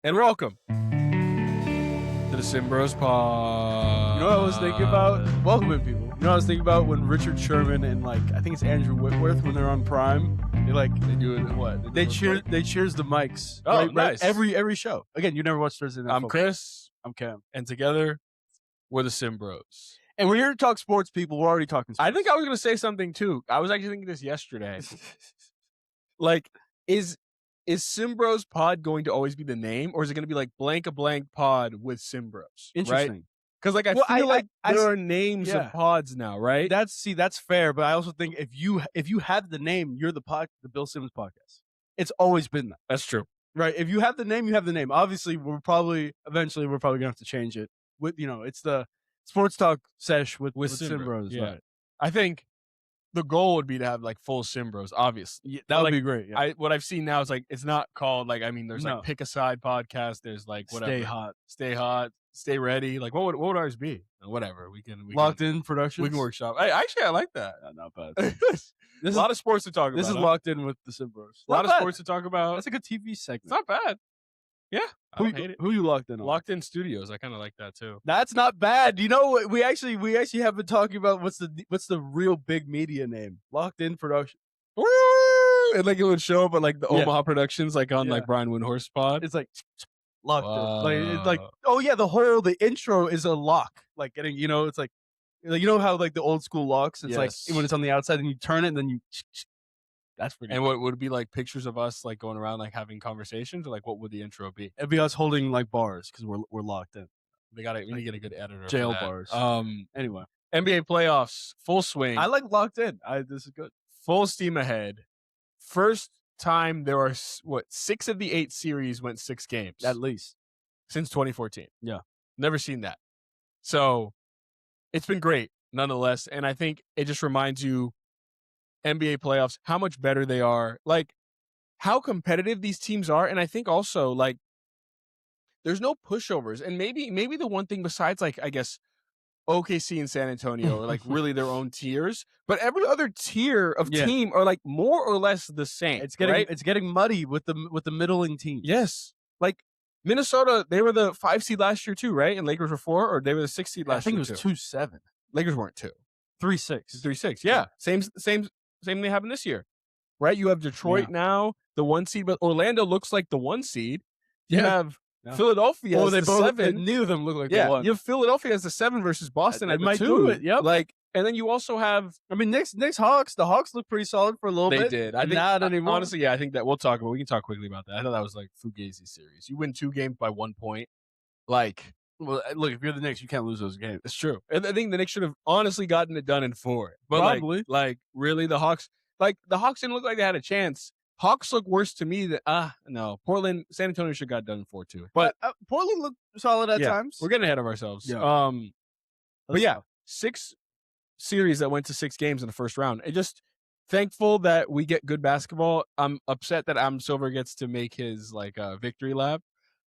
And welcome to the SimmBros Pod. You know what I was thinking about? Welcoming people. You know what I was thinking about when Richard Sherman and I think it's Andrew Whitworth when they're on Prime. They do it. What? They cheers the mics. Oh, right, nice. Every show. Again, you never watched Thursday Night I'm Football. Chris. I'm Cam. And together, we're the SimmBros. And we're here to talk sports, people. We're already talking sports. I think I was going to say something, too. I was actually thinking this yesterday. Is SimmBros Pod going to always be the name, or is it going to be like blank a blank pod with SimmBros? Interesting. Right? Because I feel like there are names of pods now, right? That's fair, but I also think if you have the name, you're the Bill Simmons podcast. It's always been that. That's true. Right. If you have the name, you have the name. Obviously, eventually we're probably gonna have to change it. It's the sports talk sesh with SimmBros. Yeah. Right. I think the goal would be to have full SimmBros, obviously. Yeah, that would be great. Yeah. What I've seen now is it's not called there's Pick a Side podcast. There's whatever. Stay hot, stay ready. What would ours be? Whatever. We Locked In Productions. We can workshop. I like that. Not bad. There's a lot of sports to talk about. This is Locked In with the SimmBros. A lot of sports to talk about. That's a good TV segment. It's not bad. Yeah. I don't hate it. Who you locked in on? Locked In Studios. I kind of like that too. That's not bad. You know what? We actually have been talking about what's the real big media name? Locked In Production. Woo! And it would show up at the Omaha Productions on Brian Windhorst pod. It's locked in. The intro is a lock. Getting it's how the old school locks. It's when it's on the outside and you turn it and then you. That's pretty. And what would it be pictures of us going around having conversations, or what would the intro be? It'd be us holding bars because we're locked in. We need to get a good editor. Jail bars. Anyway, NBA playoffs full swing. I like Locked In. This is good. Full steam ahead. First time there are 6 of the 8 series went 6 games at least since 2014. Yeah, never seen that. So it's been great nonetheless, and I think it just reminds you. NBA playoffs, how much better they are, how competitive these teams are. And I think also there's no pushovers. And maybe the one thing besides I guess OKC and San Antonio are really their own tiers, but every other tier of team are more or less the same. It's getting muddy with the middling team. Yes. Minnesota, they were the 5 seed last year too, right? And Lakers were 4, or they were the 6 seed last year. I think it was 2-7. Lakers weren't 2. 3-6. 3-6. Yeah. Same thing happened this year, right? You have Detroit now, the 1 seed, but Orlando looks like the 1 seed. You have Philadelphia as the 7. Neither of them look like the 1. You have Philadelphia as the 7 versus Boston at the 2. Might do it, yep. And then you also have... Knicks Hawks. The Hawks look pretty solid for a little bit. They did. I think not anymore. Honestly, I think that we can talk quickly about that. I thought that was Fugazi series. You win 2 games by 1 point. Well, look, if you're the Knicks, you can't lose those games. It's true. And I think the Knicks should have honestly gotten it done in 4. But probably. Really, the Hawks... the Hawks didn't look like they had a chance. Hawks look worse to me than... no. Portland, San Antonio should have got done in 4 too. But Portland looked solid at times. We're getting ahead of ourselves. Yeah. But 6 series that went to 6 games in the first round. It just... Thankful that we get good basketball. I'm upset that Adam Silver gets to make his victory lap.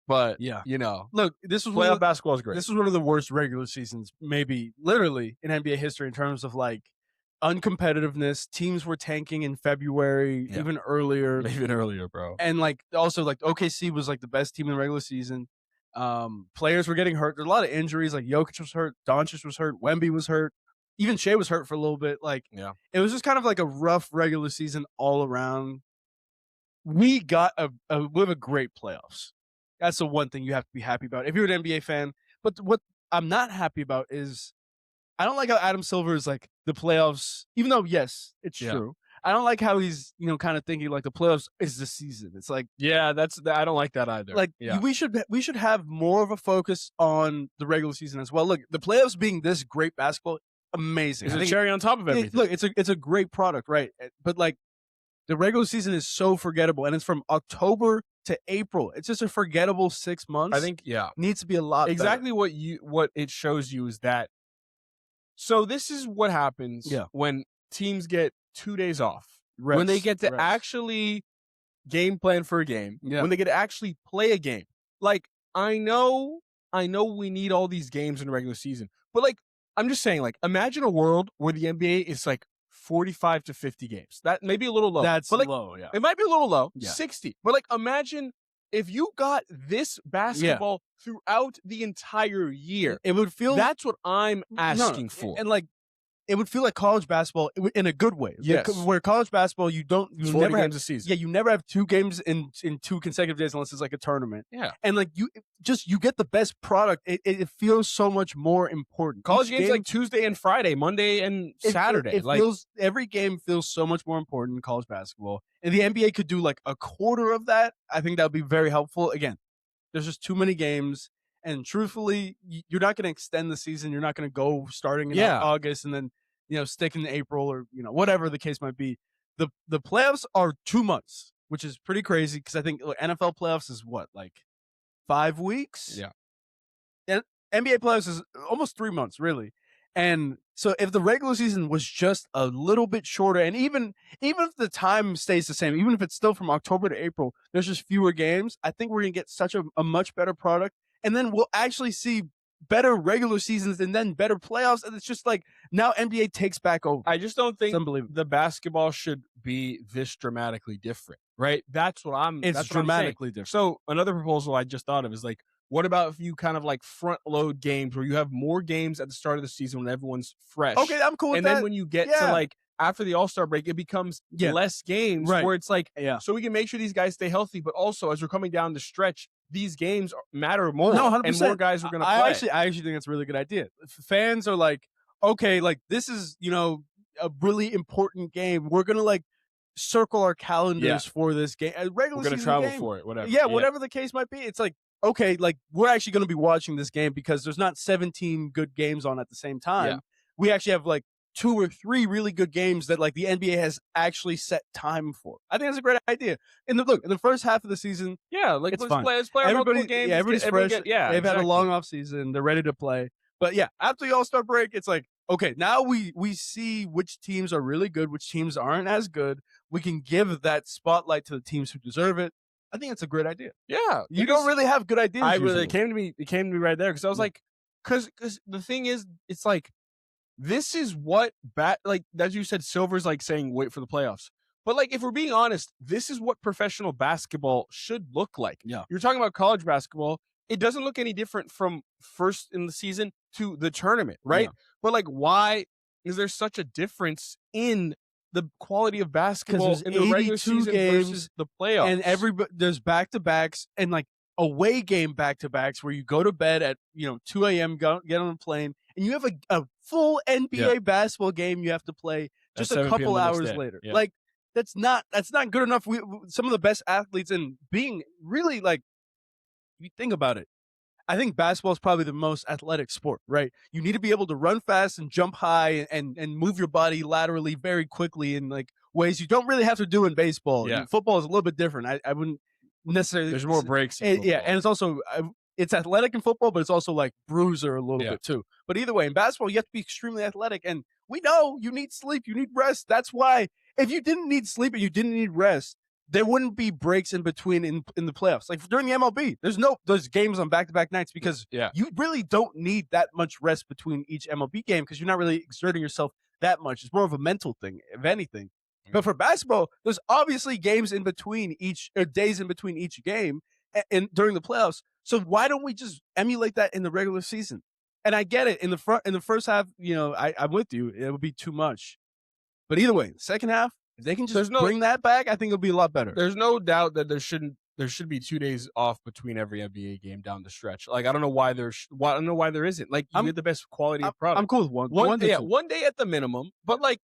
But look, this was playoff basketball is great. This was one of the worst regular seasons, maybe literally in NBA history in terms of uncompetitiveness. Teams were tanking in February, even earlier, bro. And also OKC was the best team in the regular season. Players were getting hurt. There's a lot of injuries. Jokic was hurt, Doncic was hurt, Wemby was hurt, even Shea was hurt for a little bit. It was just kind of a rough regular season all around. We got we have a great playoffs. That's the one thing you have to be happy about if you're an NBA fan. But what I'm not happy about is I don't like how Adam Silver is the playoffs, even though, yes, it's true. I don't like how he's, kind of thinking the playoffs is the season. It's I don't like that either. We should have more of a focus on the regular season as well. Look, the playoffs being this great basketball, amazing. It's a cherry on top of everything. Look, it's a great product, right? But the regular season is so forgettable, and it's from October to April. It's just a forgettable 6 months. I think needs to be a lot exactly better. What it shows you is that. So this is what happens when teams get 2 days off. When they get to actually game plan for a game. Yeah. When they get to actually play a game. I know we need all these games in the regular season, but I'm just saying imagine a world where the NBA is 45 to 50 games. That may be a little low. That's low, yeah. It might be a little low, yeah. 60. But imagine if you got this basketball throughout the entire year, it would feel. That's what I'm asking for. And like, it would feel like college basketball in a good way. Yes. Where college basketball, you never have a season. Yeah, you never have 2 games in 2 consecutive days unless it's like a tournament. Yeah. And like you get the best product. It feels so much more important. College games like Tuesday and Friday, Monday and Saturday. It feels, every game feels so much more important in college basketball. And the NBA could do like a quarter of that. I think that would be very helpful. Again, there's just too many games. And truthfully, you're not going to extend the season. You're not going to go starting in August and then, stick in April or, whatever the case might be. The playoffs are 2 months, which is pretty crazy because I think NFL playoffs is what, like 5 weeks? Yeah. And NBA playoffs is almost 3 months, really. And so if the regular season was just a little bit shorter, and even if the time stays the same, even if it's still from October to April, there's just fewer games, I think we're going to get such a much better product. And then we'll actually see better regular seasons and then better playoffs. And it's just like now NBA takes back over. I just don't think the basketball should be this dramatically different, right? That's what I'm It's dramatically different. So another proposal I just thought of is like, what about if you kind of like front load games where you have more games at the start of the season when everyone's fresh? Okay, I'm cool with that. And then when you get to like after the All-Star break, it becomes less games where it's like, so we can make sure these guys stay healthy, but also as we're coming down the stretch, these games matter more. No, 100%. And more guys are going to play. I actually think that's a really good idea. Fans are like, okay, like this is, a really important game. We're going to like circle our calendars for this game. Regular we're going to travel for it, whatever. Yeah, whatever the case might be. It's like, okay, like we're actually going to be watching this game because there's not 17 good games on at the same time. Yeah. We actually have like 2 or 3 really good games that like the NBA has actually set time for. I think that's a great idea. In the first half of the season, like it's let's fine. play our multiple games. Yeah, everybody's fresh. They've had a long off. off season. They're ready to play. But yeah, after the All-Star break, it's like, okay, now we see which teams are really good, which teams aren't as good. We can give that spotlight to the teams who deserve it. I think it's a great idea. Yeah, you don't really have good ideas. It came to me right there because I was like, because the thing is, it's like, this is what like as you said, Silver's like saying wait for the playoffs. But like if we're being honest, this is what professional basketball should look like. Yeah. You're talking about college basketball. It doesn't look any different from first in the season to the tournament, right? Yeah. But like why is there such a difference in the quality of basketball in the regular season versus the playoffs? And there's back-to-backs and like away game back-to-backs where you go to bed at 2 a.m., get on a plane, and you have a full NBA basketball game you have to play just a couple hours later. Yeah. Like that's not good enough. Some of the best athletes, and being really like, if you think about it, I think basketball is probably the most athletic sport, right? You need to be able to run fast and jump high and move your body laterally very quickly in like ways you don't really have to do in baseball. Yeah. Football is a little bit different. I wouldn't necessarily. There's more breaks. And it's also it's athletic in football, but it's also like bruiser a little bit too. But either way, in basketball, you have to be extremely athletic, and we know you need sleep, you need rest. That's why if you didn't need sleep and you didn't need rest, there wouldn't be breaks in between in the playoffs. Like during the MLB, there's games on back-to-back nights because you really don't need that much rest between each MLB game because you're not really exerting yourself that much. It's more of a mental thing, if anything. Mm-hmm. But for basketball, there's obviously games in between days in between each game and during the playoffs. So why don't we just emulate that in the regular season? And I get it in the first half, I'm with you. It would be too much. But either way, second half, if they can just bring that back, I think it'll be a lot better. There's no doubt that there should be 2 days off between every NBA game down the stretch. Like I don't know why there isn't. Like you get the best quality of product. I'm cool with one day at the minimum. But like,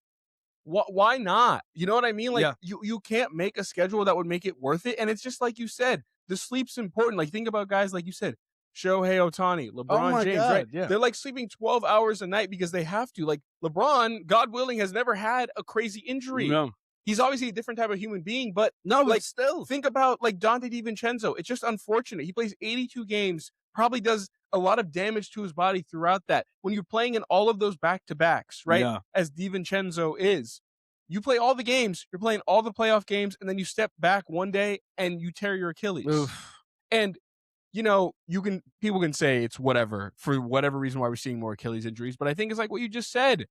why not? You know what I mean? Like you can't make a schedule that would make it worth it. And it's just like you said, the sleep's important. Like think about guys like you said, Shohei Ohtani, LeBron James, right? Yeah. They're like sleeping 12 hours a night because they have to. Like LeBron, God willing, has never had a crazy injury. No. He's obviously a different type of human being, but still think about like Dante DiVincenzo. It's just unfortunate. He plays 82 games, probably does a lot of damage to his body throughout that. When you're playing in all of those back-to-backs, right? Yeah. As DiVincenzo is, you play all the games, you're playing all the playoff games, and then you step back one day and you tear your Achilles. Oof. And people can say it's whatever for whatever reason why we're seeing more Achilles injuries, but I think it's like what you just said.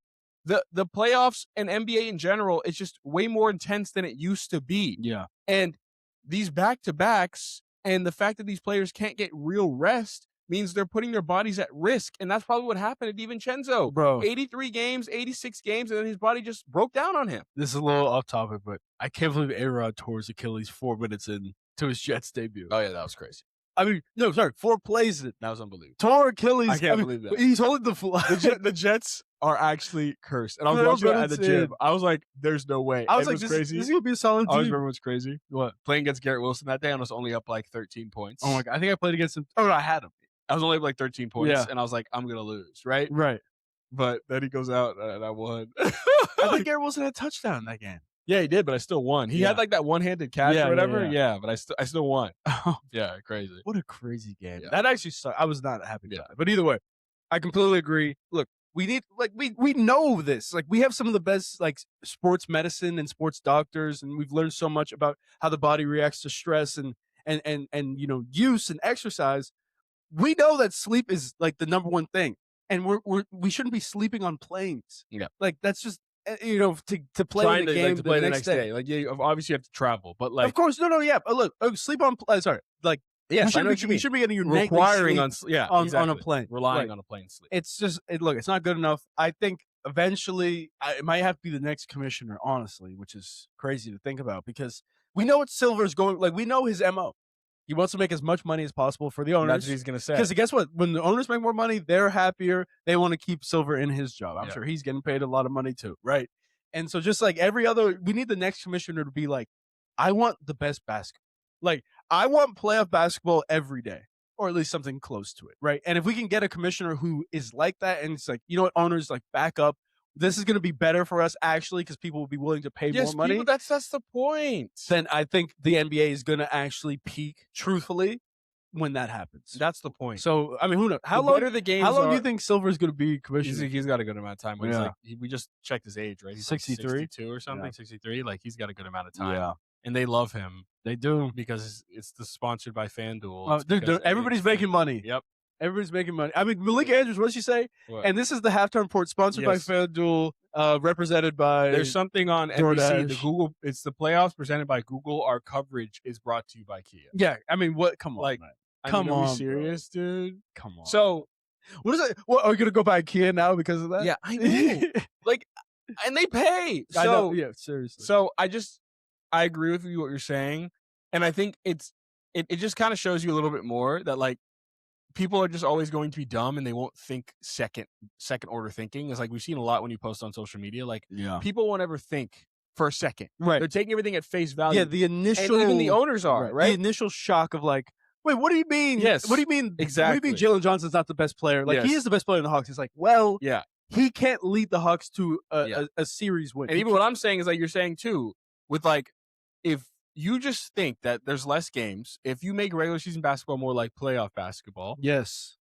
The playoffs and NBA in general is just way more intense than it used to be. Yeah. And these back-to-backs And the fact that these players can't get real rest means they're putting their bodies at risk. And that's probably what happened to DiVincenzo. Bro. 83 games, 86 games, and then his body just broke down on him. This is a little off topic, but I can't believe A-Rod tore his Achilles 4 minutes into his Jets debut. Oh, yeah, that was crazy. I mean, no, sorry, 4 plays in. That was unbelievable. Tore Achilles. I can't believe that. He's holding the flag. The Jets are actually cursed. And I was watching it at the gym. I was like, there's no way. I was like, crazy. This is going to be a solid team. I always remember what's crazy. What? Playing against Garrett Wilson that day, and I was only up like 13 points. Oh, my God. I think I played against him. Oh, no, I had him. I was only up like 13 points, and I was like, I'm going to lose, right? Right. But then he goes out, and I won. I think Garrett Wilson had a touchdown in that game. Yeah, he did, but I still won. He had like that one-handed catch or whatever. Yeah, but I still won. Yeah, crazy. What a crazy game. Yeah. That actually sucked. I was not happy about it. But either way, I completely agree. Look, we need we know this. Like we have some of the best like sports medicine and sports doctors, and we've learned so much about how the body reacts to stress and use and exercise. We know that sleep is like the number one thing. And we shouldn't be sleeping on planes. Yeah. Like that's just to play the game to play the next day. Like obviously you have to travel, but like of course yeah. Look, sleep on sorry. Like yes, we should be getting your requiring on a plane, relying on a plane sleep. It's just look, it's not good enough. I think eventually it might have to be the next commissioner, honestly, which is crazy to think about because we know what Silver's going. Like we know his MO. He wants to make as much money as possible for the owners. That's what he's going to say. Because guess what? When the owners make more money, they're happier. They want to keep Silver in his job. I'm sure he's getting paid a lot of money too, right? And so just like every other, we need the next commissioner to be like, I want the best basketball. Like, I want playoff basketball every day, or at least something close to it, right? And if we can get a commissioner who is like that and it's like, you know what, owners, like back up. This is going to be better for us, actually, because people will be willing to pay more money. That's the point. Then I think the NBA is going to actually peak, truthfully, when that happens. That's the point. So, I mean, who knows? How long do you think Silver's going to be commissioner? He's got a good amount of time. He's like, we just checked his age, right? He's 63? Like 62 or something, 63. Like, he's got a good amount of time. Yeah. And they love him. They do. Because it's sponsored by FanDuel. Everybody's making money. Yep. Everybody's making money. I mean, Malika Andrews, what did she say? What? And this is the halftime report sponsored by FanDuel, represented by There's something on DoorDash. NBC. It's the playoffs presented by Google. Our coverage is brought to you by Kia. Yeah, I mean, what? Come on, like, man. Come on, are you serious, dude? Come on. So, what is it? What, are you gonna go buy Kia now because of that? Yeah, I know. Like, and they pay. So, I know. Yeah, seriously. So I agree with you what you're saying, and I think it just kind of shows you a little bit more that like. People are just always going to be dumb and they won't think second order thinking. It's like we've seen a lot when you post on social media. Like people won't ever think for a second. Right. They're taking everything at face value. Yeah, the initial, and even the owners are, right? The initial shock of like, wait, what do you mean? Yes. What do you mean? Exactly. What do you mean Jalen Johnson's not the best player? Like he is the best player in the Hawks. It's like, well, he can't lead the Hawks to a series win. And even what I'm saying is like you're saying too, with like if you just think that there's less games, if you make regular season basketball more like playoff basketball. Yes.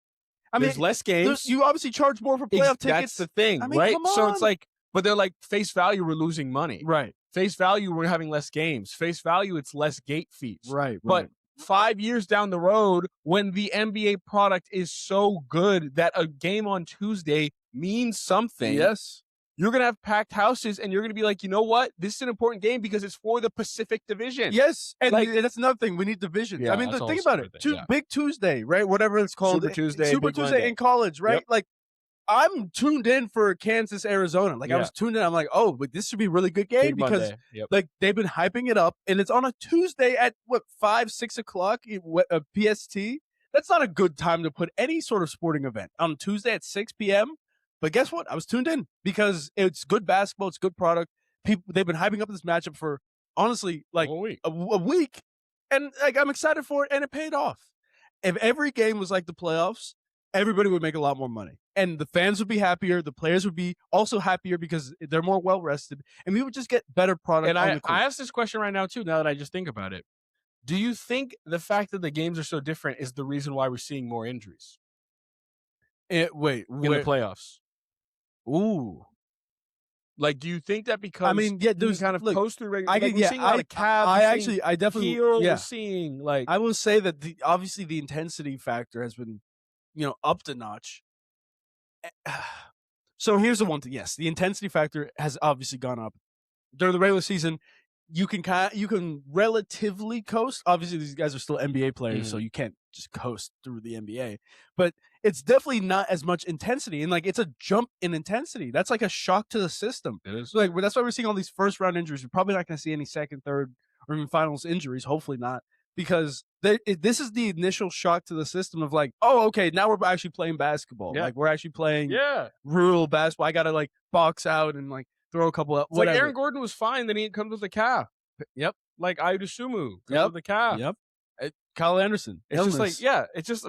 I mean, there's less games. You obviously charge more for playoff tickets. That's the thing, I mean, right? come on. So it's like, but they're like face value, we're losing money. Right. Face value, we're having less games. Face value, it's less gate fees. Right. But 5 years down the road, when the NBA product is so good that a game on Tuesday means something. Yes. You're going to have packed houses and you're going to be like, you know what? This is an important game because it's for the Pacific Division. Yes. And like, that's another thing. We need divisions. Yeah, I mean, think about it. Big Tuesday, right? Whatever it's called. Super Tuesday in college, right? Yep. Like, I'm tuned in for Kansas, Arizona. Like, I was tuned in. I'm like, oh, but this should be a really good game because like they've been hyping it up. And it's on a Tuesday at 5, 6 o'clock PST. That's not a good time to put any sort of sporting event on Tuesday at 6 p.m. But guess what? I was tuned in because it's good basketball. It's good product. They've been hyping up this matchup for, honestly, like a week. And like I'm excited for it, and it paid off. If every game was like the playoffs, everybody would make a lot more money. And the fans would be happier. The players would be also happier because they're more well-rested. And we would just get better product and on the court. I ask this question right now, too, now that I just think about it. Do you think the fact that the games are so different is the reason why we're seeing more injuries? In the playoffs. Ooh. Like, do you think that because I mean, there's kind of post through regular we're seeing a lot of calves. I definitely we're seeing like I will say that obviously the intensity factor has been, up the notch. So here's the one thing. Yes, the intensity factor has obviously gone up during the regular season. you can relatively coast. Obviously, these guys are still NBA players, so you can't just coast through the NBA. But it's definitely not as much intensity, and like it's a jump in intensity. That's like a shock to the system. It is. So, like that's why we're seeing all these first round injuries. We're probably not going to see any second, third, or even finals injuries. Hopefully not, because this is the initial shock to the system of like, oh, okay, now we're actually playing basketball. Yeah. Like we're actually playing Yeah. real basketball. I got to like box out and like throw a couple of Like Aaron Gordon was fine, then he comes with a calf. Yep. Like Aidasumu comes with a calf. Yep. Kyle Anderson. It's just like, yeah, it's just,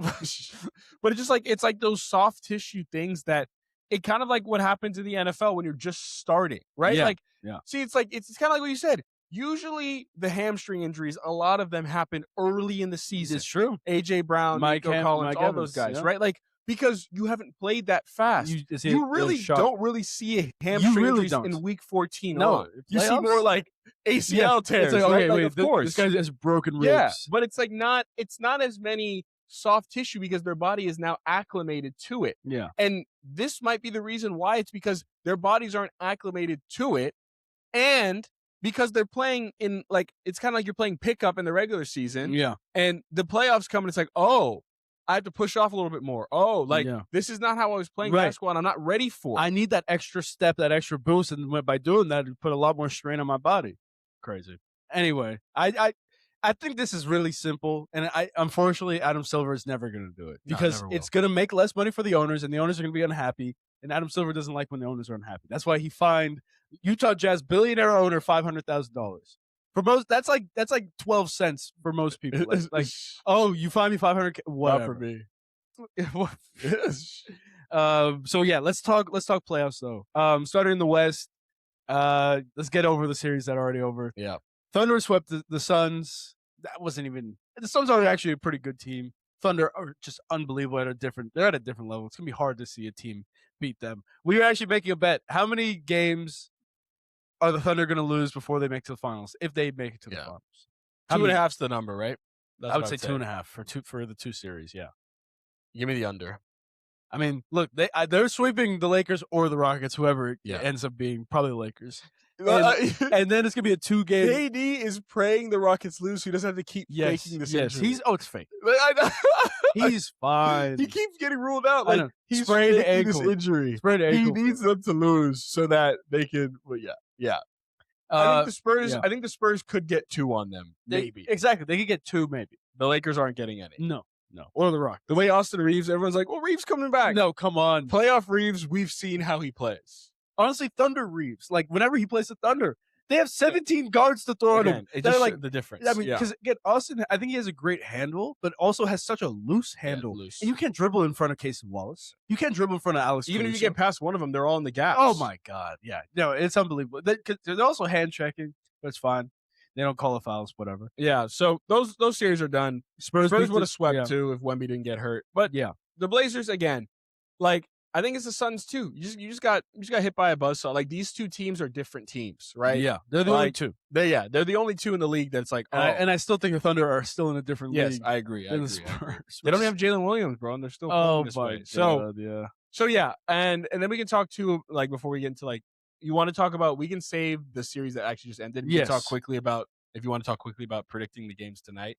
but it's just like, it's like those soft tissue things that it kind of like what happens in the NFL when you're just starting, right? Yeah. Like, Yeah. see, it's like, it's kind of like what you said. Usually the hamstring injuries, a lot of them happen early in the season. It's true. AJ Brown, Nico Collins, all those guys, right? Like, because you haven't played that fast. You really don't really see a hamstring injuries in week 14. No. You see more like ACL tears. It's like, okay, wait, of course. This guy has broken ribs. Yeah, but it's like it's not as many soft tissue because their body is now acclimated to it. Yeah. And this might be the reason why. It's because their bodies aren't acclimated to it. And because they're playing in like, it's kind of like you're playing pickup in the regular season. Yeah. And the playoffs come and it's like, oh, I have to push off a little bit more. Oh, like this is not how I was playing basketball and I'm not ready for it. I need that extra step, that extra boost. And by doing that, it put a lot more strain on my body. Crazy. Anyway, I think this is really simple. And unfortunately, Adam Silver is never going to do it because it's going to make less money for the owners and the owners are going to be unhappy. And Adam Silver doesn't like when the owners are unhappy. That's why he fined Utah Jazz billionaire owner $500,000. For most, that's like 12 cents for most people. Like oh, you find me $500,000, whatever. Not for me. So yeah, let's talk playoffs though. Starting in the West, let's get over the series that are already over. Yeah, Thunder swept the Suns. That wasn't even. The Suns are actually a pretty good team. Thunder are just unbelievable they're at a different level. It's gonna be hard to see a team beat them. We were actually making a bet. How many games are the Thunder going to lose before they make it to the finals? If they make it to the finals, 2.5's the number, right? I would say 2.5 for the two series. Yeah, give me the under. I mean, look, they're sweeping the Lakers or the Rockets, whoever it ends up being. Probably the Lakers. And then it's gonna be a 2-game. KD is praying the Rockets lose, so he doesn't have to keep faking this injury. It's fake. He's fine. He keeps getting ruled out. Like he's sprained faking this injury. Sprained ankle. He needs them to lose so that they can. Well, yeah. I think the Spurs. I think the Spurs could get 2 on them. Maybe exactly. They could get 2. Maybe the Lakers aren't getting any. No. Or the Rockets. The way Austin Reeves, everyone's like, "Well, Reeves coming back." No, come on. Playoff Reeves. We've seen how he plays. Honestly, Thunder Reeves. Like whenever he plays the Thunder, they have 17 guards to throw at him. They're like the difference. I mean, because again, Austin, I think he has a great handle, but also has such a loose handle. And you can't dribble in front of Casey Wallace. You can't dribble in front of Alex. Even if you get past one of them, they're all in the gaps. Oh my God, yeah, no, it's unbelievable. They're also hand checking, but it's fine. They don't call the fouls, whatever. Yeah, so those series are done. Spurs would have swept too if Wemby didn't get hurt. But yeah, the Blazers again, like I think it's the Suns too. You just got hit by a buzzsaw. Like these two teams are different teams, right? Yeah, they're the only two. They're the only two in the league that's like. And I still think the Thunder are still in a different league. Yes, I agree. The Spurs. They don't have Jalen Williams, bro, and they're still playing this way. So yeah, and then we can talk to like before we get into like you want to talk about. We can save the series that actually just ended. We can talk quickly about. If you want to talk quickly about predicting the games tonight,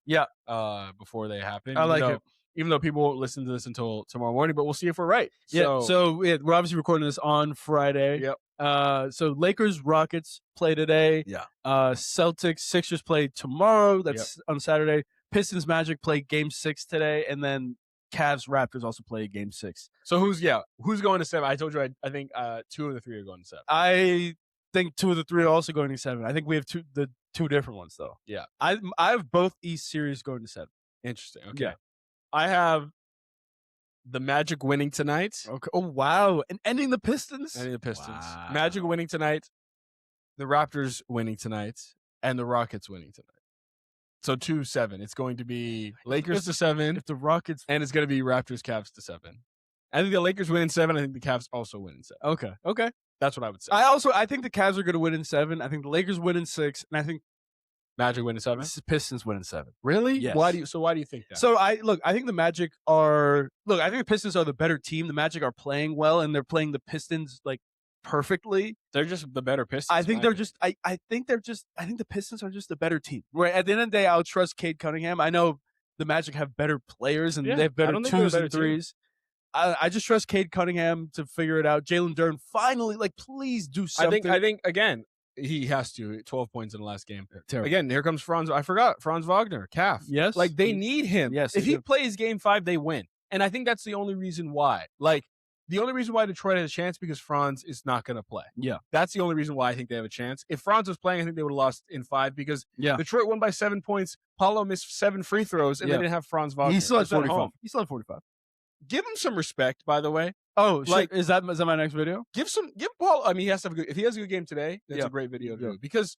before they happen. I like it. Even though people won't listen to this until tomorrow morning, but we'll see if we're right. So we're obviously recording this on Friday. Yep. So Lakers Rockets play today. Yeah. Celtics Sixers play tomorrow. That's on Saturday. Pistons Magic play Game 6 today, and then Cavs Raptors also play Game 6. So who's going to 7? I told you I think 2 of the 3 are going to 7. I think 2 of the 3 are also going to 7. I think we have two different ones though. Yeah. I have both East series going to 7. Interesting. Okay. Yeah. I have the Magic winning tonight. Okay. Oh wow. And ending the Pistons? Wow. Magic winning tonight. The Raptors winning tonight. And the Rockets winning tonight. So 2-7. It's going to be Lakers to 7. If the Rockets and it's going to be Raptors Cavs to 7. I think the Lakers win in 7. I think the Cavs also win in 7. Okay. That's what I would say. I think the Cavs are going to win in 7. I think the Lakers win in 6, and I think Magic win in 7. Pistons win in 7. Really? Yes. Why do you think that? So I think the Magic are I think the Pistons are the better team. The Magic are playing well, and they're playing the Pistons like perfectly. They're just the better Pistons. I think the Pistons are just the better team. Where at the end of the day, I'll trust Cade Cunningham. I know the Magic have better players and they have better twos and threes. I just trust Cade Cunningham to figure it out. Jalen Duren, finally, please do something. I think again, he has to. 12 points in the last game. Terrible. Again, here comes Franz. I forgot Franz Wagner, calf. Yes, they need him. Yes, if he plays Game 5, they win. And I think that's the only reason why. The only reason why Detroit has a chance because Franz is not going to play. Yeah. That's the only reason why I think they have a chance. If Franz was playing, I think they would have lost in 5 because Detroit won by 7 points. Paulo missed 7 free throws, and they didn't have Franz Wagner. He still had 45. Give him some respect, by the way. Oh, is that my next video? Give Paul. I mean, he has to have if he has a good game today, that's a great video to do. Because,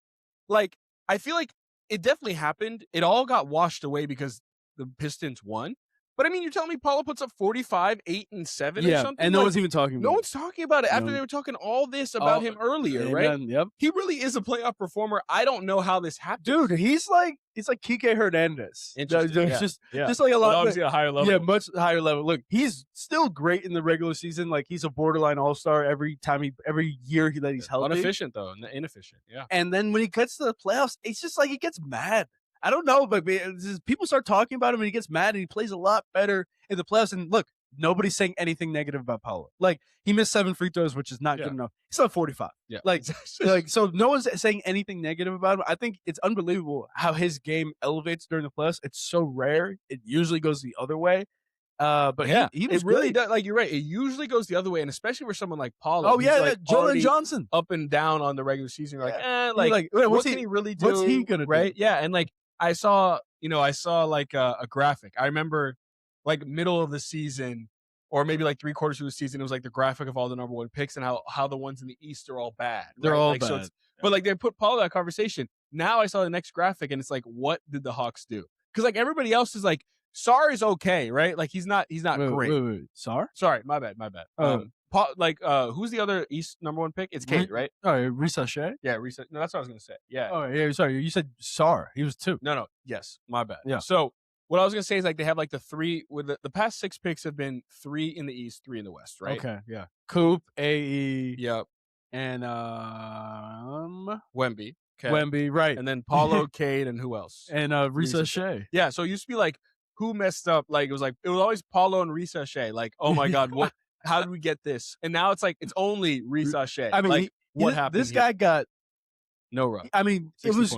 I feel like it definitely happened. It all got washed away because the Pistons won. But I mean, you're telling me Paulo puts up 45, 8, and 7 or something? And no one's even talking about it. No one's talking about it after they were talking all this about him earlier, right? Yep. He really is a playoff performer. I don't know how this happened. Dude, he's like Kike Hernandez. Interesting. Just like a lot. Obviously a higher level. Yeah, much higher level. Look, he's still great in the regular season. He's a borderline all-star every year that he's healthy. Inefficient, though. Inefficient, yeah. And then when he gets to the playoffs, it's just he gets mad. I don't know, but people start talking about him and he gets mad and he plays a lot better in the playoffs. And look, nobody's saying anything negative about Paulo. He missed 7 free throws, which is not good enough. He's still at 45. Yeah. So no one's saying anything negative about him. I think it's unbelievable how his game elevates during the playoffs. It's so rare. It usually goes the other way. But yeah, he was really does. You're right. It usually goes the other way, and especially for someone like Paulo. Oh yeah, Jalen Johnson up and down on the regular season. You're what can he really do? What's he gonna do? Right? Yeah, and I saw a graphic. I remember middle of the season, or maybe 3/4 of the season. It was the graphic of all the number 1 picks and how the ones in the East are all bad. They're right? all bad. So but they put Paulo in that conversation. Now I saw the next graphic, and it's what did the Hawks do? Because everybody else is Sarr is okay, right? He's not great. Wait. Sarr? Sorry, my bad. Who's the other East number 1 pick? It's Cade, right? Oh, Risa Shea? Yeah, Risa. No, that's what I was gonna say. Yeah. Oh, yeah. Sorry, you said Sarr. He was 2. No. Yes, my bad. Yeah. So what I was gonna say is they have the 3 with the past 6 picks have been 3 in the East, 3 in the West, right? Okay. Yeah. Coop, AE. Yep. And Wemby. Okay. Wemby, right? And then Paulo, Cade, and who else? And Risa Shea. Yeah. So it used to be who messed up? It was always Paulo and Risa Shea. Oh my God, what? How did we get this? And now it's it's only Risa Shea. I mean, what happened? This guy got no run. I mean, it was a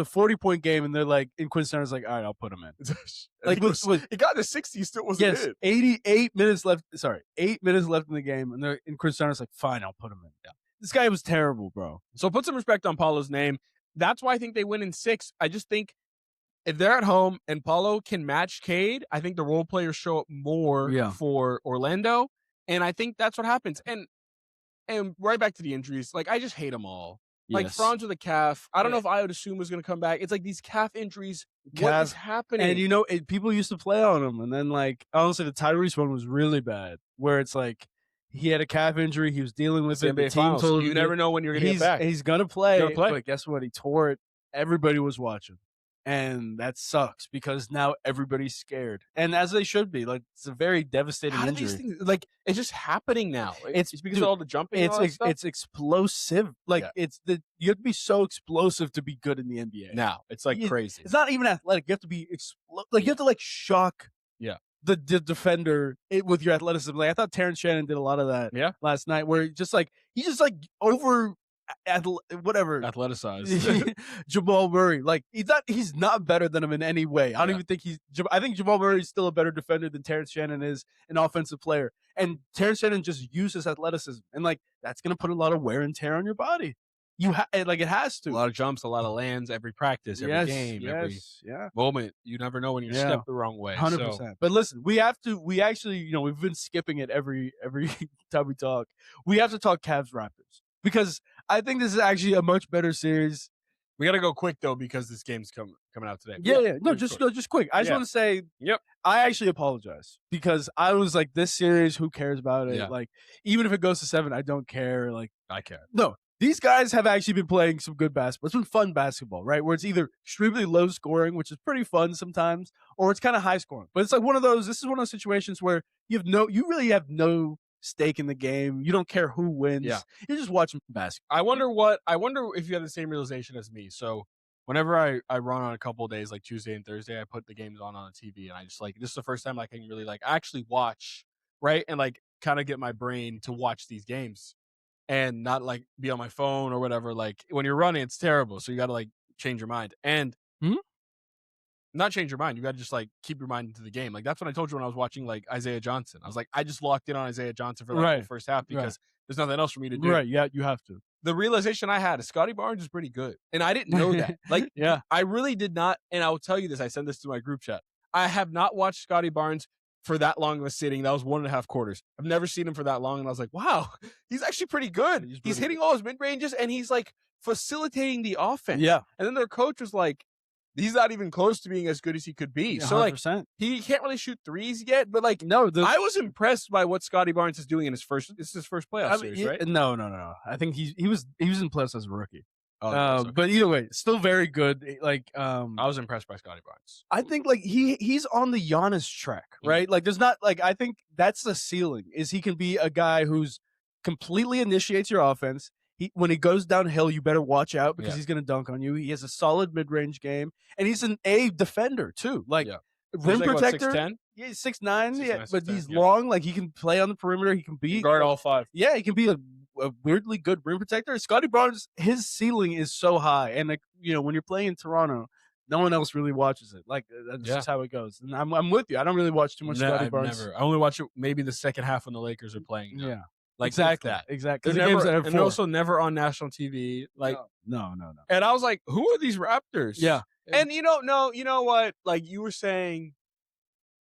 40-point game, and they're in Quinn Snyder's all right, I'll put him in. It got to 60, still wasn't it. 88 minutes left. Sorry, 8 minutes left in the game, and they're in Quinn Snyder's fine, I'll put him in. Yeah. This guy was terrible, bro. So put some respect on Paulo's name. That's why I think they win in 6. I just think if they're at home and Paulo can match Cade, I think the role players show up more for Orlando. And I think that's what happens. And right back to the injuries, I just hate them all. Franz with a calf. I don't know if I would assume was going to come back. It's these calf injuries. What is happening? And people used to play on him. And then honestly, the Tyrese one was really bad, where it's he had a calf injury. He was dealing with it. The team told you never know when you're going to get back. He's going to play. But guess what? He tore it. Everybody was watching. And that sucks because now everybody's scared. And as they should be. It's a very devastating injury. These things, it's just happening now. It's because of all the jumping and all that stuff? It's explosive. You have to be so explosive to be good in the NBA. Now, it's crazy. It's not even athletic. You have to be you have to shock the defender with your athleticism. I thought Terrence Shannon did a lot of that last night, where he's just over athleticized Jamal Murray. He's not better than him in any way. I don't even think I think Jamal Murray is still a better defender than Terrence Shannon is an offensive player. And Terrence Shannon just uses athleticism, and that's gonna put a lot of wear and tear on your body. It has to. A lot of jumps, a lot of lands, every practice, every game, every moment. You never know when you step the wrong way. 100%. So. But listen, we actually, we've been skipping it every time we talk. We have to talk Cavs Raptors, because I think this is actually a much better series. We got to go quick, though, because this game's coming out today. Yeah. No, just quick. I just want to say, I actually apologize, because I was this series, who cares about it? Yeah. Even if it goes to 7, I don't care. I care. No, these guys have actually been playing some good basketball. It's been fun basketball, right? Where it's either extremely low scoring, which is pretty fun sometimes, or it's kind of high scoring. But it's one of those. This is one of those situations where you really have no stake in the game. You don't care who wins. Yeah. You're just watching basketball. I wonder if you have the same realization as me. So whenever I run on a couple of days, like Tuesday and Thursday, I put the games on the TV, and I just like, this is the first time I can really like actually watch, right? And like kind of get my brain to watch these games and not like be on my phone or whatever. Like when you're running, it's terrible. So you got to like change your mind and not change your mind. You got to just like keep your mind into the game. Like that's what I told you when I was watching like Isaiah Johnson. I was like, I just locked in on Isaiah Johnson for like the first half because there's nothing else for me to do. Right. Yeah, you have to. The realization I had is Scotty Barnes is pretty good. And I didn't know that. Like, I really did not. And I will tell you this. I sent this to my group chat. I have not watched Scotty Barnes for that long of a sitting. That was 1.5 quarters. I've never seen him for that long. And I was like, wow, he's actually pretty good. He's hitting all his mid-ranges and he's like facilitating the offense. Yeah. And then their coach was like, he's not even close to being as good as he could be. 100%. So like he can't really shoot threes yet, but like I was impressed by what Scotty Barnes is doing in his first playoff series, right? No. I think he was in playoffs as a rookie. Okay. But either way, still very good. Like I was impressed by Scotty Barnes. I think like he's on the Giannis track, right? Like there's not like I think that's the ceiling is he can be a guy who's completely initiates your offense. When he goes downhill, you better watch out because he's going to dunk on you. He has a solid mid-range game, and he's an A defender too. Like rim protector. 6'10"? Yeah, 6'9". Yeah, but 6'10", he's long. Like he can play on the perimeter. He can guard all 5. Yeah, he can be a weirdly good rim protector. Scotty Barnes, his ceiling is so high, and like when you're playing in Toronto, no one else really watches it. Like that's just how it goes. And I'm with you. I don't really watch too much Scotty Barnes. Never. I only watch it maybe the second half when the Lakers are playing. Yeah. Like exactly. And they're also never on national TV. Like no. And I was like, who are these Raptors? Yeah. And you know what? Like you were saying,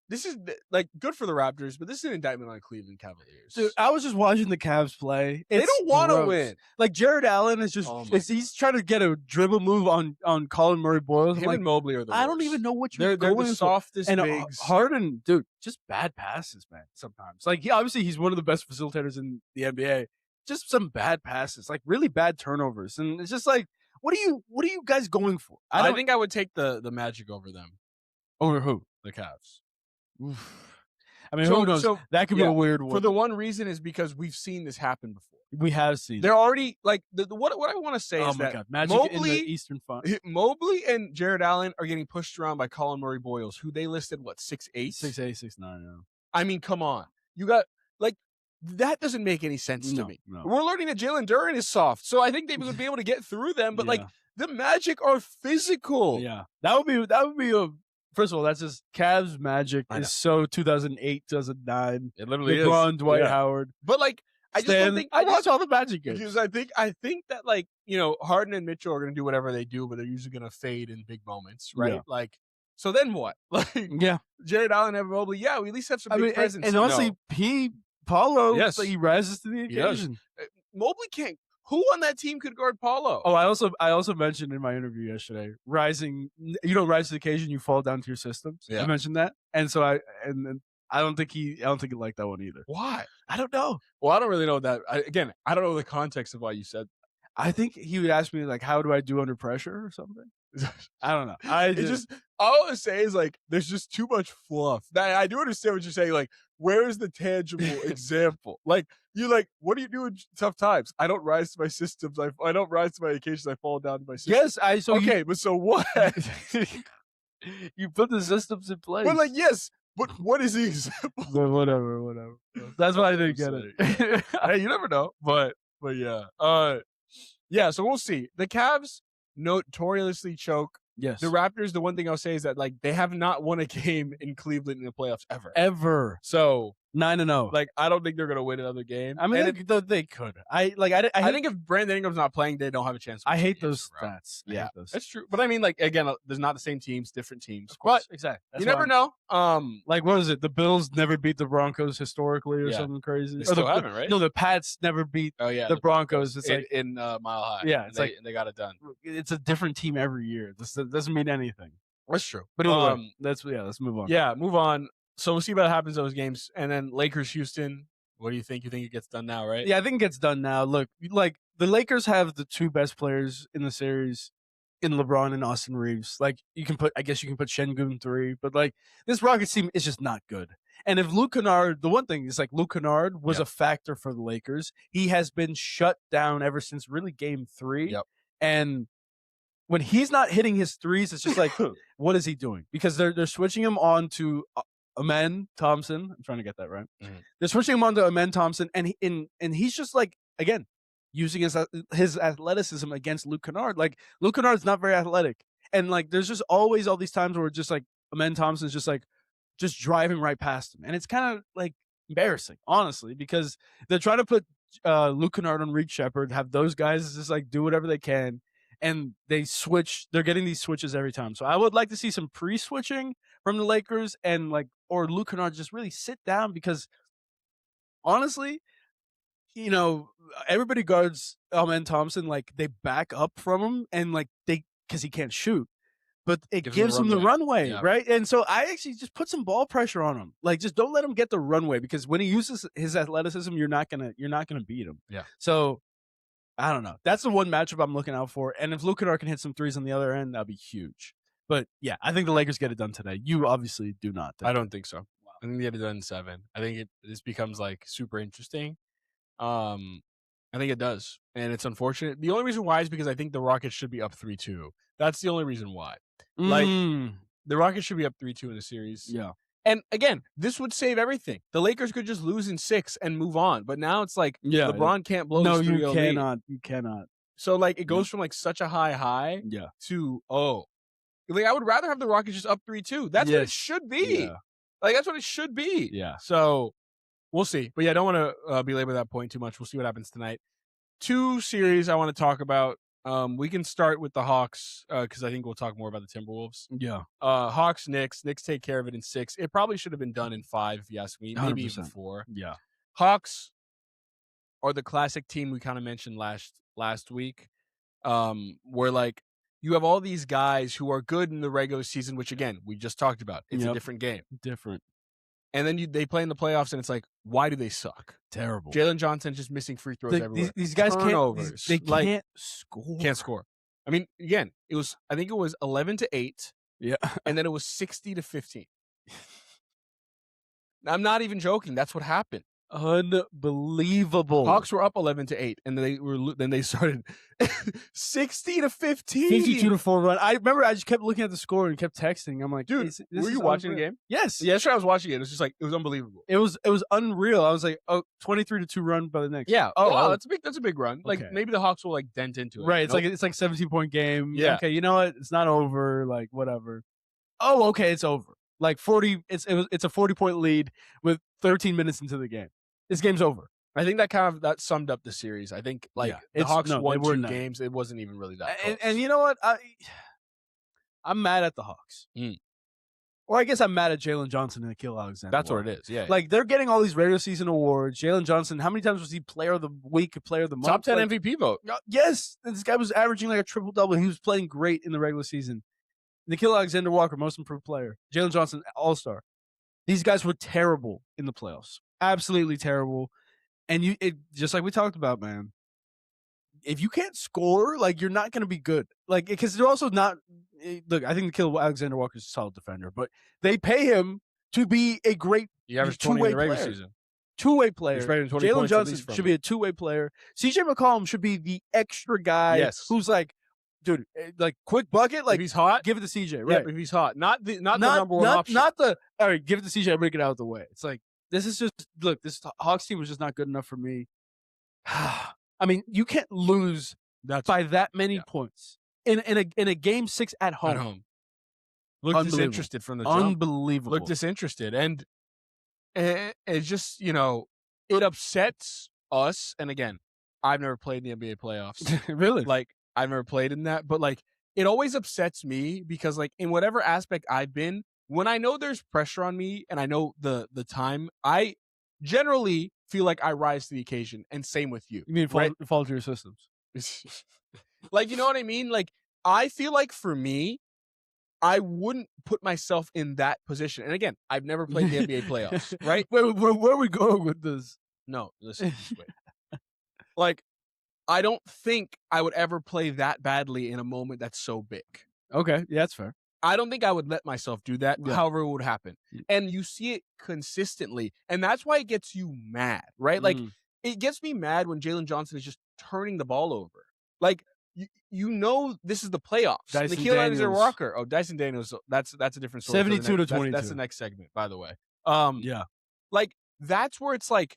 this is like good for the Raptors, but this is an indictment on Cleveland Cavaliers. Dude, I was just watching the Cavs play. They don't want to win. Like Jared Allen is just he's trying to get a dribble move on Colin Murray-Boyles. Him and Mobley are the worst. I don't even know what you're they're going the softest and bigs. Harden, dude, just bad passes, man. Sometimes, like he's one of the best facilitators in the NBA. Just some bad passes, like really bad turnovers, and it's just like, what are you guys going for? I think I would take the Magic over them. Over who? The Cavs. Oof. I mean, who knows? That could be a weird one. For the one reason is because we've seen this happen before. We have seen. They're already like what I want to say is that Magic in the Eastern Final. Mobley and Jared Allen are getting pushed around by Colin Murray-Boyles, who they listed 6'8", 6'8", 6'9". Yeah. I mean, come on, you got like that doesn't make any sense to me. No. We're learning that Jalen Duren is soft, so I think they would be able to get through them. But like the Magic are physical. Yeah, that would be a. First of all, that's just Cavs Magic is so 2008, 2009. It literally LeBron, is. Dwight Howard. But like, I just don't think I watch all the Magic games. Because I think that like Harden and Mitchell are gonna do whatever they do, but they're usually gonna fade in big moments, right? Yeah. Like, so then what? Like, Jared Allen and Mobley, we at least have some big presence. And honestly, Paulo, he rises to the He occasion. does. Mobley can't. Who on that team could guard Paulo? Oh, I also mentioned in my interview yesterday, rise to the occasion, you fall down to your systems. Yeah. I mentioned that, and so I don't think he liked that one either. Why? I don't know. Well, I don't really know that. I don't know the context of why you said. I think he would ask me like, "How do I do under pressure?" or something. I don't know. All I would say is like, there's just too much fluff. I do understand what you're saying. Like, where is the tangible example? Like, you're like, what do you do in tough times? I don't rise to my systems. I don't rise to my occasions. I fall down to my systems. Yes, but so what? You put the systems in place. But like, yes, but what is the example? But whatever. That's why I didn't get it. Hey, you never know. But yeah. Yeah, so we'll see. The Cavs notoriously choke. Yes. The Raptors, the one thing I'll say is that like they have not won a game in Cleveland in the playoffs ever. So 9-0. Like I don't think they're gonna win another game. I mean, they could. I think if Brandon Ingram's not playing, they don't have a chance. I hate those stats. Yeah, that's true. But I mean, like again, there's not the same teams, different teams. Of course, but exactly. You never know. Like what was it? The Bills never beat the Broncos historically, or something crazy. They still haven't, right? No, the Pats never beat. The Broncos. It's like in Mile High. Yeah, it's they got it done. It's a different team every year. This doesn't mean anything. That's true. But anyway, let's move on. Yeah, move on. So we'll see what happens in those games. And then Lakers, Houston. What do you think? You think it gets done now, right? Yeah, I think it gets done now. Look, like the Lakers have the two best players in the series in LeBron and Austin Reeves. Like I guess you can put Şengün 3, but like this Rockets team is just not good. And if Luke Kennard, the one thing is like Luke Kennard was a factor for the Lakers. He has been shut down ever since really game 3. Yep. And when he's not hitting his threes, it's just like, what is he doing? Because they're switching him on to Amen Thompson. I'm trying to get that right. Mm-hmm. They're switching him on to Amen Thompson, and he's just like, again, using his athleticism against Luke Kennard. Like Luke Kennard's not very athletic, and like there's just always all these times where just like Amen Thompson's just driving right past him, and it's kind of like embarrassing, honestly, because they're trying to put Luke Kennard on Reed Shepherd, have those guys just like do whatever they can. And they switch. They're getting these switches every time. So I would like to see some pre-switching from the Lakers and or Luke Kennard just really sit down because honestly, everybody guards Amen Thompson. Like they back up from him and because he can't shoot, but it gives him the runway, right? And so I actually just put some ball pressure on him. Like just don't let him get the runway because when he uses his athleticism, you're not gonna beat him. Yeah. So. I don't know. That's the one matchup I'm looking out for. And if Luke Kennard can hit some threes on the other end, that'd be huge. But yeah, I think the Lakers get it done today. You obviously do not. I don't think so. Wow. I think they get it done in 7. I think this becomes like super interesting. I think it does. And it's unfortunate. The only reason why is because I think the Rockets should be up 3-2. That's the only reason why. Like the Rockets should be up 3-2 in the series. Yeah. And again, this would save everything. The Lakers could just lose in 6 and move on. But now it's like LeBron can't blow this 3-0 lead. No, you cannot. So like it goes from like such a high to like I would rather have the Rockets just up 3-2. That's what it should be. Yeah. Like that's what it should be. Yeah. So we'll see. But yeah, I don't want to belabor that point too much. We'll see what happens tonight. 2 series I want to talk about. We can start with the Hawks because I think we'll talk more about the Timberwolves. Yeah. Hawks, Knicks. Knicks take care of it in 6. It probably should have been done in 5, if you ask me. Maybe 100%. even 4. Yeah. Hawks are the classic team we kind of mentioned last week, where like you have all these guys who are good in the regular season, which again we just talked about. It's a different game. Different. And then they play in the playoffs, and it's like, why do they suck? Terrible. Jalen Johnson just missing free throws everywhere. These guys Turnovers. They can't score. Can't score. I mean, again, I think it was 11-8. Yeah. And then it was 60-15. I'm not even joking. That's what happened. Unbelievable. Hawks were up 11-8, and then they started 60-15, 52-4 run. I remember I just kept looking at the score and kept texting. I'm like, dude, were you watching the game? Yes. Yesterday I was watching it. It was just like it was unbelievable. It was unreal. I was like, 23-2 run by the Knicks. Yeah. Oh, wow, that's a big run. Like maybe the Hawks will like dent into it. Right. It's like 17-point game. Yeah. Okay. You know what? It's not over. Like whatever. Oh, okay. It's over. Like 40. It's a 40-point lead with 13 minutes into the game. This game's over. I think that summed up the series. I think the Hawks won 2 games. It wasn't even really that close. And you know what? I'm mad at the Hawks. Or I guess I'm mad at Jalen Johnson and Nickeil Alexander. That's what it is. Yeah. Like they're getting all these regular season awards. Jalen Johnson, how many times was he player of the week, player of the month? Top 10 MVP vote. Yes. This guy was averaging like a triple-double. He was playing great in the regular season. Nickeil Alexander-Walker, most improved player. Jalen Johnson, all-star. These guys were terrible in the playoffs. Absolutely terrible. And just like we talked about, man, if you can't score, like you're not going to be good. Like because they're also not. Look, I think Nickeil Alexander-Walker is a solid defender, but they pay him to be a great two-way player. Two-way player. Jalen Johnson should be a two-way player. CJ McCollum should be the extra guy who's like, dude, like quick bucket. Like if he's hot, give it to CJ. Right? Yeah, if he's hot, not the number one option. Not the all right. Give it to CJ. Everybody get out of the way. It's like. This is just look. This Hawks team was just not good enough for me. I mean, you can't lose by that many points in a game 6 at home. Look disinterested from the jump. Unbelievable. Look disinterested, and it's just it upsets us. And again, I've never played in the NBA playoffs. Really? Like I've never played in that, but like it always upsets me because like in whatever aspect I've been. When I know there's pressure on me and I know the time, I generally feel like I rise to the occasion, and same with you. You mean fall to your systems? Like, you know what I mean? Like, I feel like for me, I wouldn't put myself in that position. And again, I've never played the NBA playoffs, right? Where are we going with this? No, listen, wait. Like, I don't think I would ever play that badly in a moment that's so big. Okay, yeah, that's fair. I don't think I would let myself do that, Yeah. however it would happen. And you see it consistently, and that's why it gets you mad, right? Like, it gets me mad when Jalen Johnson is just turning the ball over. Like, you know this is the playoffs. Dyson Nickeil Daniels. Alexander-Walker. Oh, Dyson Daniels, that's a different story. 72 to 22. That's the next segment, by the way. Yeah. Like, that's where it's like,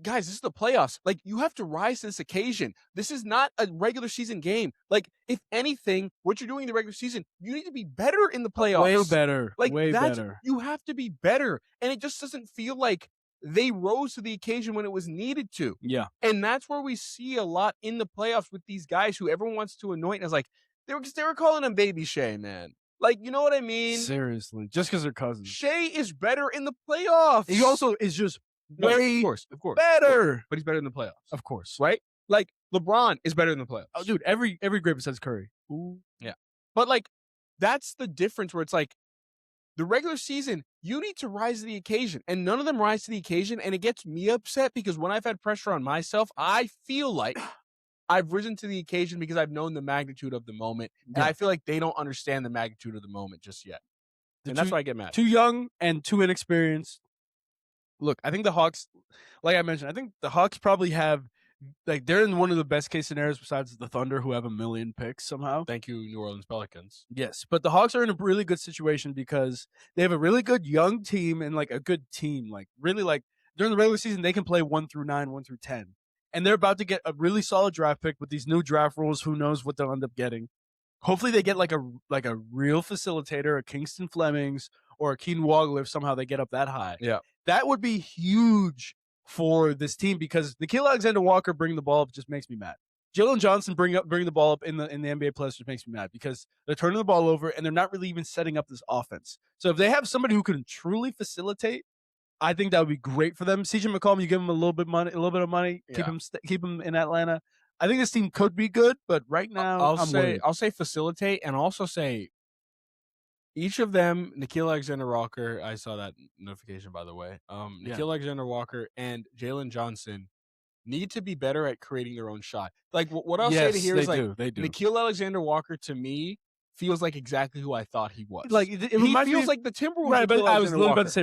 guys, this is the playoffs. Like, you have to rise to this occasion. This is not a regular season game. Like, if anything, what you're doing in the regular season, you need to be better in the playoffs. Way better. Like, way better. You have to be better. And it just doesn't feel like they rose to the occasion when it was needed to. Yeah. And that's where we see a lot in the playoffs with these guys who everyone wants to anoint as like, they were calling him Baby Shea, man. Like, you know what I mean? Seriously. Just because they're cousins. Shea is better in the playoffs. He also is just way of course, better. But he's better in the playoffs. Of course. Right? Like, LeBron is better in the playoffs. Oh, dude, every great besides Curry. Ooh. Yeah. But, like, that's the difference where it's like, the regular season, you need to rise to the occasion. And none of them rise to the occasion. And it gets me upset because when I've had pressure on myself, I feel like I've risen to the occasion because I've known the magnitude of the moment. And I feel like they don't understand the magnitude of the moment just yet. And that's why I get mad. Too young and too inexperienced. Look, I think the Hawks, like I mentioned, I think the Hawks probably have, like, they're in one of the best case scenarios besides the Thunder, who have 1 million picks somehow. Thank you, New Orleans Pelicans. Yes, but the Hawks are in a really good situation because they have a really good young team and, like, a good team. Like, really, like, during the regular season, they can play 1 through 9, 1 through 10. And they're about to get a really solid draft pick with these new draft rules. Who knows what they'll end up getting. Hopefully they get, like a real facilitator, a Kingston Flemings, or a Keen Wogler if somehow they get up that high. Yeah. That would be huge for this team because Nickeil Alexander-Walker bringing the ball up just makes me mad. Jalen Johnson bringing the ball up in the NBA playoffs just makes me mad because they're turning the ball over and they're not really even setting up this offense. So if they have somebody who can truly facilitate, I think that would be great for them. CJ McCollum, you give him a little bit of money, keep him in Atlanta. I think this team could be good, but right now I'll say facilitate and also say each of them, Nickeil Alexander-Walker, I saw that notification, by the way. Nickeil Alexander-Walker and Jalen Johnson need to be better at creating their own shot. Like, what I'll say to here is, like, they do. Nickeil Alexander-Walker, to me, feels like exactly who I thought he was. Like, he feels like the Timberwolves. Right, but I was literally about to say,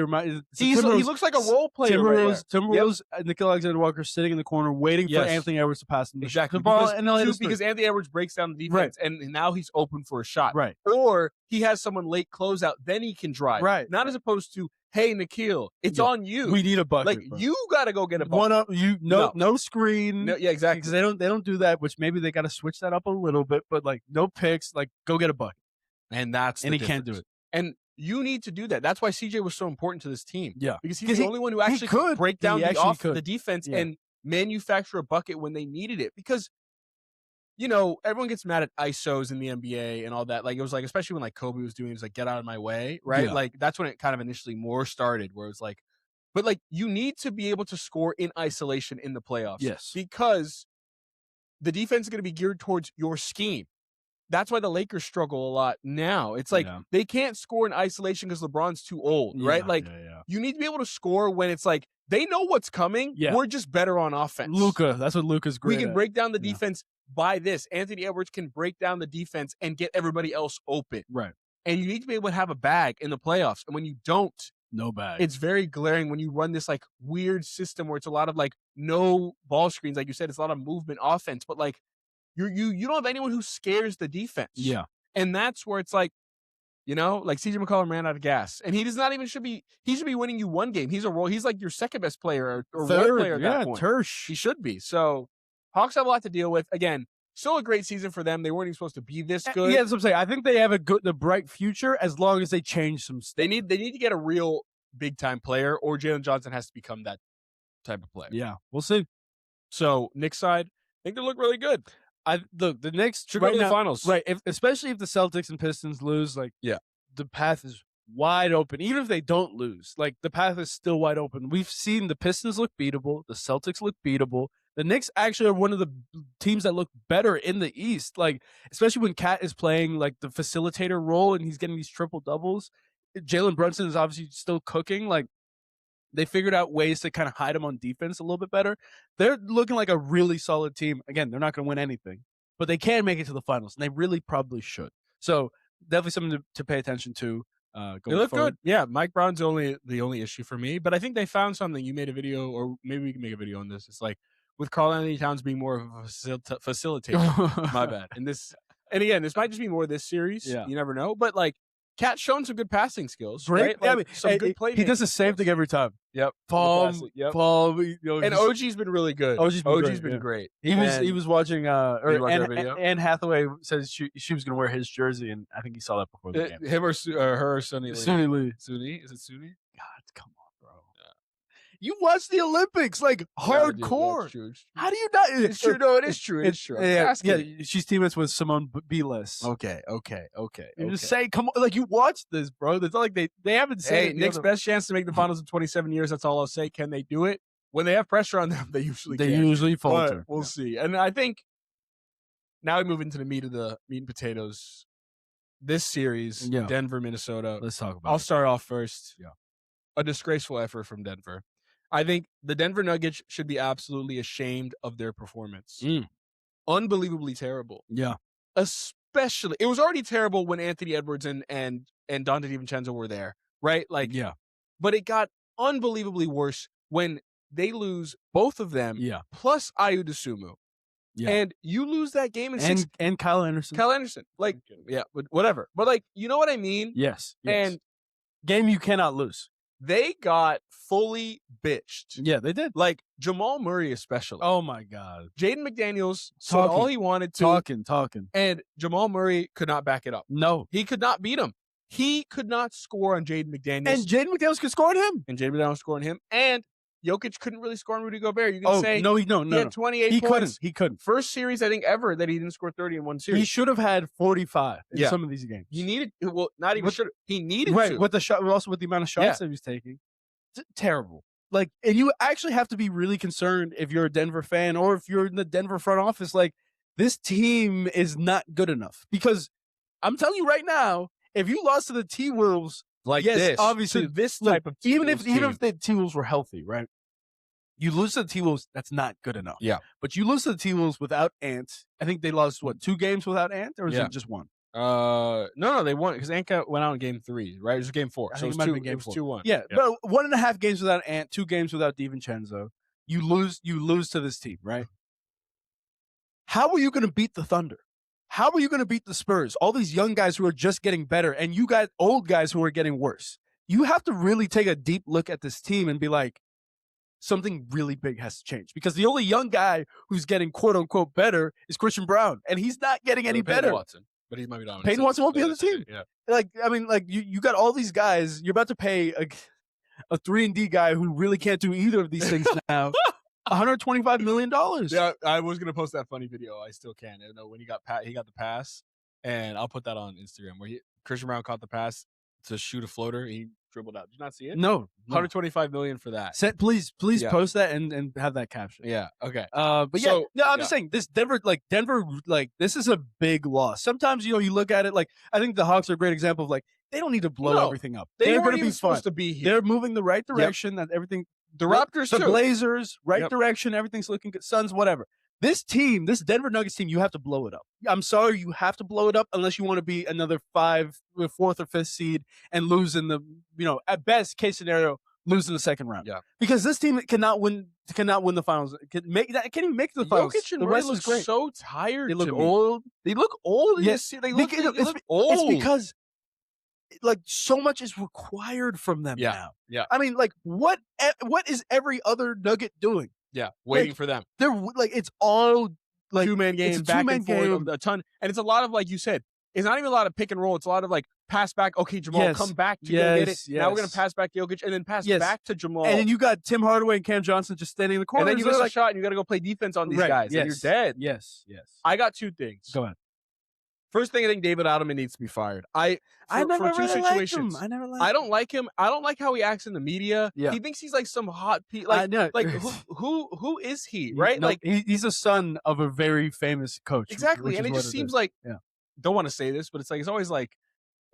he looks like a role player. Timberwolves, Nickeil Alexander-Walker sitting in the corner waiting for Anthony Edwards to pass him. Exactly. The ball because Anthony Edwards breaks down the defense, and now he's open for a shot. Right. Or he has someone late closeout, then he can drive. Right. Not as opposed to, hey, Nickeil, it's on you. We need a bucket. Like, you got to go get a bucket. No screen. No, yeah, exactly. Because they don't do that, which maybe they got to switch that up a little bit, but, like, no picks, like, go get a bucket. And he can't do it. And you need to do that. That's why CJ was so important to this team. Yeah. Because he's the only one who actually could break down the defense and manufacture a bucket when they needed it. Because, you know, everyone gets mad at ISOs in the NBA and all that. Like, it was like, especially when, like, Kobe was doing it, it was like, get out of my way, right? Yeah. Like, that's when it kind of initially more started, where it was like, but, like, you need to be able to score in isolation in the playoffs. Yes. Because the defense is going to be geared towards your scheme. That's why the Lakers struggle a lot now. It's like they can't score in isolation because LeBron's too old, right? Like, you need to be able to score when it's like they know what's coming. Yeah. We're just better on offense. That's what Luka's great We can at. break down the defense by this. Anthony Edwards can break down the defense and get everybody else open. Right. And you need to be able to have a bag in the playoffs. And when you don't, no bag. It's very glaring when you run this, like, weird system where it's a lot of, like, no ball screens. Like you said, it's a lot of movement offense. But, like, you don't have anyone who scares the defense. Yeah. And that's where it's like, you know, like CJ McCollum ran out of gas. And he does not even he should be winning you one game. He's like your second best player or third role player at that point. Tersh. He should be. So Hawks have a lot to deal with. Again, still a great season for them. They weren't even supposed to be this good. Yeah, that's what I'm saying. I think they have the bright future as long as they change some stuff. They need to get a real big time player, or Jalen Johnson has to become that type of player. Yeah, we'll see. So Knicks side, I think they look really good. The Knicks should go to the finals, right? Especially if the Celtics and Pistons lose, like, the path is wide open. Even if they don't lose, like, the path is still wide open. We've seen the Pistons look beatable, the Celtics look beatable. The Knicks actually are one of the teams that look better in the East, like, especially when Cat is playing, like, the facilitator role and he's getting these triple doubles. Jalen Brunson is obviously still cooking. Like, They figured out ways to kind of hide them on defense a little bit better. They're looking like a really solid team. Again, they're not going to win anything, but they can make it to the finals, and they really probably should. So definitely something to pay attention to. They look good. Yeah, Mike Brown's the only issue for me, but I think they found something. You made a video, or maybe we can make a video on this. It's like with Karl-Anthony Towns being more of a facilitator. My bad. And again, this might just be more this series. Yeah. You never know, but like Cat's shown some good passing skills. Great. Right? Like, I mean, some good play. He does the same thing every time. Yep. Palm. And OG's been really good. OG's been great. He was watching. Anne Hathaway says she was going to wear his jersey, and I think he saw that before the game. Him or her or Sunny Lee. Sunny Lee. Sunny? Is it Sunny? God, come on, bro. Yeah. You watch the Olympics like hardcore. True. How do you not? It's true. No, it is true. It's true. Yeah, she's teammates with Simone Biles. Okay. You just say, come on, like you watch this, bro. It's not like they haven't said. Hey, Knicks' best chance to make the finals in 27 years. That's all I'll say. Can they do it? When they have pressure on them, they usually falter. But we'll see. And I think now we move into the meat and potatoes. This series, Denver, Minnesota. Let's talk about it. I'll start off first. Yeah. A disgraceful effort from Denver. I think the Denver Nuggets should be absolutely ashamed of their performance. Unbelievably terrible. Yeah. Especially, it was already terrible when Anthony Edwards and Donte DiVincenzo were there, right? Like, yeah. But it got unbelievably worse when they lose both of them, plus Ayu Dosunmu. Yeah. And you lose that game and Kyle Anderson. Like, yeah, but whatever. But like, you know what I mean? Yes. And game you cannot lose. They got fully bitched. Yeah, they did. Like Jamal Murray especially. Oh my God. Jaden McDaniels said all he wanted to. Talking. And Jamal Murray could not back it up. No. He could not beat him. He could not score on Jaden McDaniels. And Jaden McDaniels could score on him. And Jokic couldn't really score on Rudy Gobert. You can say he had 28 points. He couldn't. First series, I think, ever that he didn't score 30 in one series. He should have had 45 in some of these games. He needed, not even should have. He needed to. With the shot, also with the amount of shots that he was taking. Terrible. Like, and you actually have to be really concerned if you're a Denver fan or if you're in the Denver front office. Like, this team is not good enough. Because I'm telling you right now, if you lost to the T-Wolves, this, obviously this type of even if the T-Wolves were healthy, right? You lose to the T-Wolves, that's not good enough. Yeah. But you lose to the T-Wolves without Ant. I think they lost, 2 games without Ant? Or was it just 1? No, they won because Ant went out in game 3, right? It was game 4. So it was 2-1. Yeah, but 1.5 games without Ant, 2 games without DiVincenzo. You lose to this team, right? How are you going to beat the Thunder? How are you going to beat the Spurs? All these young guys who are just getting better, and you got old guys who are getting worse. You have to really take a deep look at this team and be like, something really big has to change. Because the only young guy who's getting quote-unquote better is Christian Brown, and he's not getting any better. Watson. But he might be dominant. Peyton Watson won't be on the team. Yeah. Like, I mean, like you got all these guys. You're about to pay a 3-and-D guy who really can't do either of these things now $125 million. Yeah, I was gonna post that funny video. I still can. I know when he got the pass, and I'll put that on Instagram where Christian Brown caught the pass to shoot a floater. He dribbled out. Did you not see it? No. $125 million for that. Please post that and have that caption. Yeah. Okay. I'm just saying this Denver, this is a big loss. Sometimes, you look at it, like, I think the Hawks are a great example of, like, they don't need to blow everything up. They're going to be supposed to be here. They're moving the right direction. That everything. The Raptors, the Blazers, right direction. Everything's looking good. Suns, whatever. This team, this Denver Nuggets team, you have to blow it up. I'm sorry, you have to blow it up unless you want to be another 4th or 5th seed and lose in the, at best case scenario, lose in the second round. Yeah. Because this team cannot win the finals. Can't even make the finals. Jokic and the Murray look great. So tired. They look old. They look old. Yes. They look old. It's because so much is required from them now. Yeah. I mean, what is every other Nugget doing? Yeah, waiting for them. They're it's all 2-man games, it's a back and forth, a ton, and it's a lot of, like you said, it's not even a lot of pick and roll. It's a lot of pass back. Okay, Jamal, come back to go get it. Yes. Now we're gonna pass back to Jokic, and then pass back to Jamal. And then you got Tim Hardaway and Cam Johnson just standing in the corner. And then you miss a shot, and you got to go play defense on these guys, and you're dead. Yes. I got 2 things. Go ahead. First thing, I think David Adelman needs to be fired. I never for 2 really situations. liked him. I never liked I don't like him. I don't like how he acts in the media. Yeah. He thinks he's like some hot I know. who is he? Right? No, he's a son of a very famous coach. Exactly. And it just seems like, don't want to say this, but it's always like,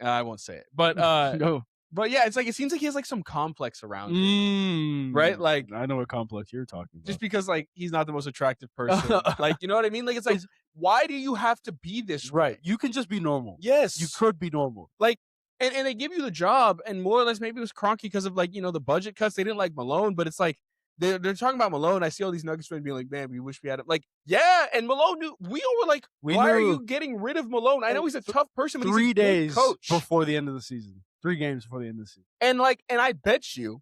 I won't say it. But no. But yeah, it's like it seems like he has like some complex around him, right? Like I know what complex you're talking about. Just because like he's not the most attractive person, like you know what I mean? Like it's like why do you have to be this way? Right? You can just be normal. Yes, you could be normal. Like and they give you the job, and more or less maybe it was Kroenke because of like the budget cuts. They didn't like Malone, but it's like they're talking about Malone. I see all these Nuggets fans being like, "Man, we wish we had him." Like, yeah, and Malone knew. We all were like, "Why are you getting rid of Malone?" I know he's a tough person, but 3 days coach before the end of the season. 3 games before the end of the season. And I bet you,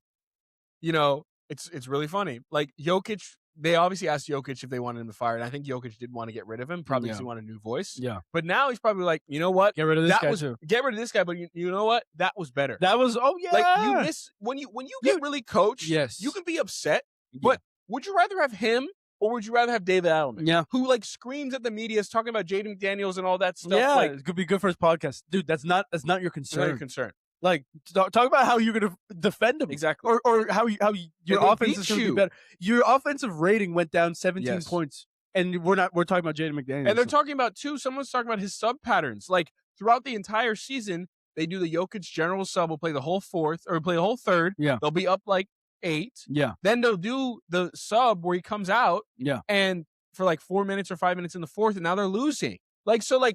it's really funny. Like Jokic, they obviously asked Jokic if they wanted him to fire, and I think Jokic did want to get rid of him, probably because he wanted a new voice. Yeah. But now he's probably like, you know what? Get rid of this guy too. Get rid of this guy, but you know what? That was better. That was like you miss when you get really coached. Yes. You can be upset, but would you rather have him or would you rather have David Adelman? Yeah. Who like screams at the media, is talking about Jaden McDaniels and all that stuff. Yeah, like, it could be good for his podcast, dude. That's not your concern. Not your concern. Like talk about how you're gonna defend him exactly, or how your offense is gonna be better. Your offensive rating went down 17 points, and we're talking about Jaden McDaniels. And they're talking about too. Someone's talking about his sub patterns. Like throughout the entire season, they do the Jokic general sub. Will play the whole fourth or play the whole third. Yeah, they'll be up like 8. Yeah, then they'll do the sub where he comes out. Yeah, and for like 4 minutes or 5 minutes in the fourth, and now they're losing.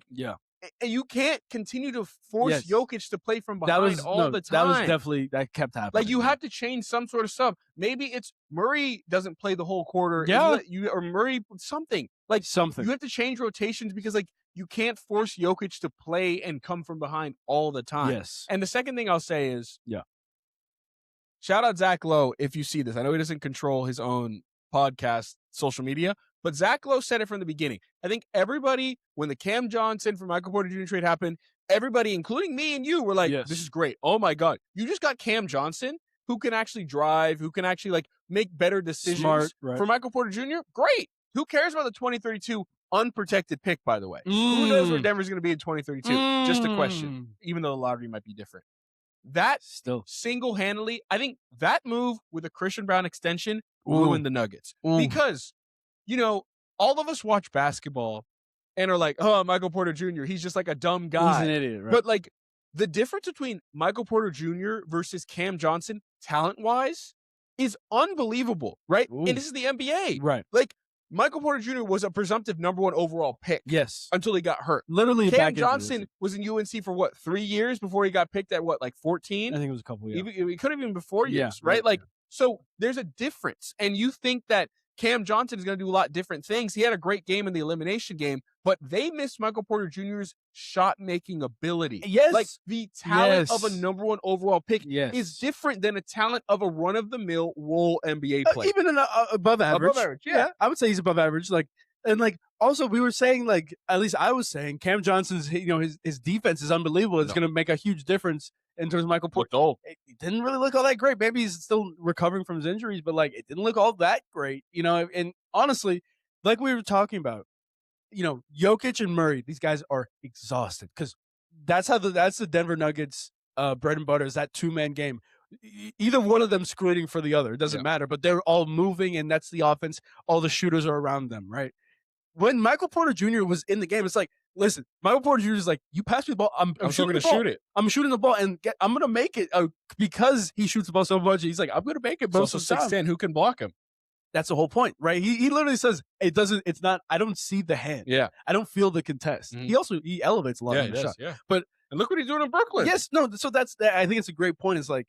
Yeah. You can't continue to force Jokic to play from behind all the time. That kept happening. Like you have to change some sort of sub. Maybe it's Murray doesn't play the whole quarter. Yeah, or Murray something. Like something. You have to change rotations because like you can't force Jokic to play and come from behind all the time. Yes. And the second thing I'll say is, shout out Zach Lowe if you see this. I know he doesn't control his own podcast, social media. But Zach Lowe said it from the beginning. I think everybody, when the Cam Johnson for Michael Porter Jr. trade happened, everybody, including me and you, were like, this is great. Oh, my God. You just got Cam Johnson, who can actually drive, who can actually like make better decisions for Michael Porter Jr. Great. Who cares about the 2032 unprotected pick, by the way? Who knows where Denver's going to be in 2032? Just a question, even though the lottery might be different. That still single-handedly, I think that move with a Christian Brown extension ruined the Nuggets. Because all of us watch basketball and are like, oh, Michael Porter Jr., he's just like a dumb guy. He's an idiot, right? But like the difference between Michael Porter Jr. versus Cam Johnson, talent-wise, is unbelievable, right? Ooh. And this is the NBA. Right. Like Michael Porter Jr. was a presumptive number 1 overall pick. Yes. Until he got hurt. Literally, Cam Johnson was in UNC for 3 years before he got picked at 14? I think it was a couple years. He could have even before years, right? Like, so there's a difference. And you think that Cam Johnson is going to do a lot of different things. He had a great game in the elimination game, but they missed Michael Porter Jr.'s shot-making ability. Yes. Like, the talent of a number 1 overall pick is different than a talent of a run-of-the-mill role NBA player. Even above average. Above average, yeah. I would say he's above average. Also, we were saying, at least I was saying, Cam Johnson's, his defense is unbelievable. It's going to make a huge difference in terms of Michael Porter. It didn't really look all that great. Maybe he's still recovering from his injuries, but it didn't look all that great, And honestly, like we were talking about, Jokic and Murray, these guys are exhausted because that's the Denver Nuggets bread and butter is that 2-man game. Either one of them screening for the other. It doesn't matter, but they're all moving, and that's the offense. All the shooters are around them, right? When Michael Porter Jr. was in the game, it's like, listen, Michael Porter Jr. is like, you pass me the ball, I'm still going to shoot it. I'm shooting the ball, and I'm going to make it because he shoots the ball so much. He's like, I'm going to make it. Most of the time. 6'10", who can block him? That's the whole point, right? He literally says, it's not, I don't see the hand. Yeah. I don't feel the contest. Mm-hmm. He elevates a lot of the shot. Yeah. But and look what he's doing in Brooklyn. Yes, no, so I think it's a great point. It's like,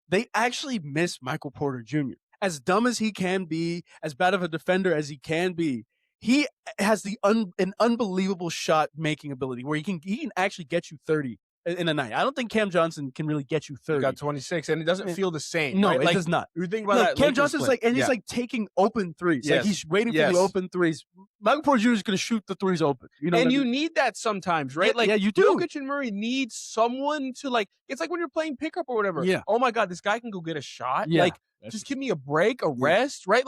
they actually miss Michael Porter Jr. As dumb as he can be, as bad of a defender as he can be, he has an unbelievable shot making ability where he can actually get you 30 in a night. I don't think Cam Johnson can really get you 30. He got 26, and it doesn't feel the same. No, right? it does not. You think about that. Cam Johnson's he's taking open threes. Yes. Like he's waiting for the open threes. Michael Porter Jr. is going to shoot the threes open. And you need that sometimes, right? Yeah, you do. Jokic and Murray need someone to it's like when you're playing pickup or whatever. Yeah. Oh my God, this guy can go get a shot. Yeah. Just give me a break, a rest, right?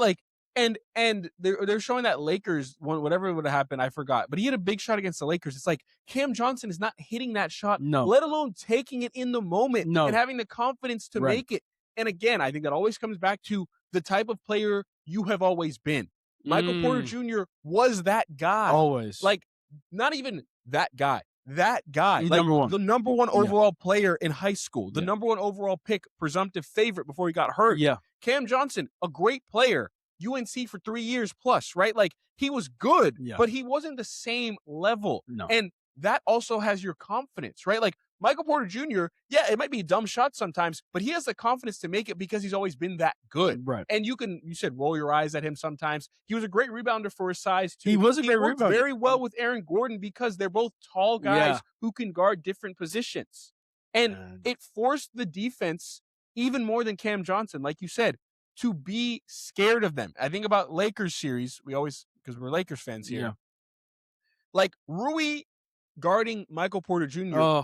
And they're showing that Lakers one, whatever would have happened, I forgot. But he had a big shot against the Lakers. It's like Cam Johnson is not hitting that shot, let alone taking it in the moment and having the confidence to make it. And again, I think that always comes back to the type of player you have always been. Michael Porter Jr. was that guy. Always. Not even that guy. that guy. He's like number one. the number one overall player in high school, the number one overall pick, presumptive favorite before he got hurt. Yeah. Cam Johnson, a great player, UNC for 3 years plus, right? Like he was good, but he wasn't the same level. No. And that also has your confidence, right? Like Michael Porter Jr., yeah, it might be a dumb shot sometimes, but he has the confidence to make it because he's always been that good. Right. And you said roll your eyes at him sometimes. He was a great rebounder for his size, too. He was a great worked rebounder. very well with Aaron Gordon because they're both tall guys who can guard different positions. And it forced the defense, even more than Cam Johnson, like you said, to be scared of them. I think about Lakers series. We always, because we're Lakers fans here. Yeah. Like Rui guarding Michael Porter Jr.,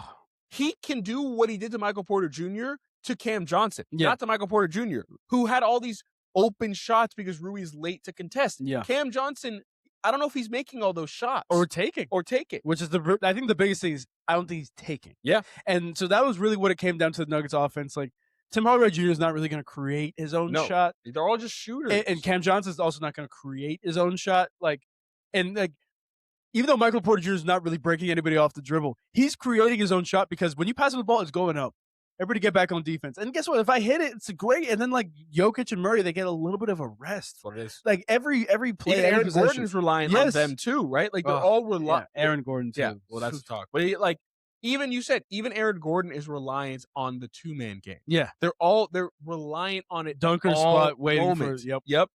he can do what he did to Michael Porter Jr. to Cam Johnson, not to Michael Porter Jr., who had all these open shots because Rui's late to contest. Yeah. Cam Johnson, I don't know if he's making all those shots. Or taking. Which is I think the biggest thing is I don't think he's taking. Yeah. And so that was really what it came down to the Nuggets offense. Like, Tim Hardaway Jr. is not really going to create his own shot. They're all just shooters. And Cam Johnson's also not going to create his own shot. Even though Michael Porter Jr. is not really breaking anybody off the dribble, he's creating his own shot because when you pass him the ball, it's going up. Everybody get back on defense. And guess what? If I hit it, it's great. And then like Jokic and Murray, they get a little bit of a rest. That's what it is. Like every play, even Aaron Gordon's relying on them too, right? Like they're all relying. Aaron Gordon too. Yeah, well, that's the talk. But even Aaron Gordon is reliant on the two-man game. Yeah. They're reliant on it. Dunker spot waiting for Yep.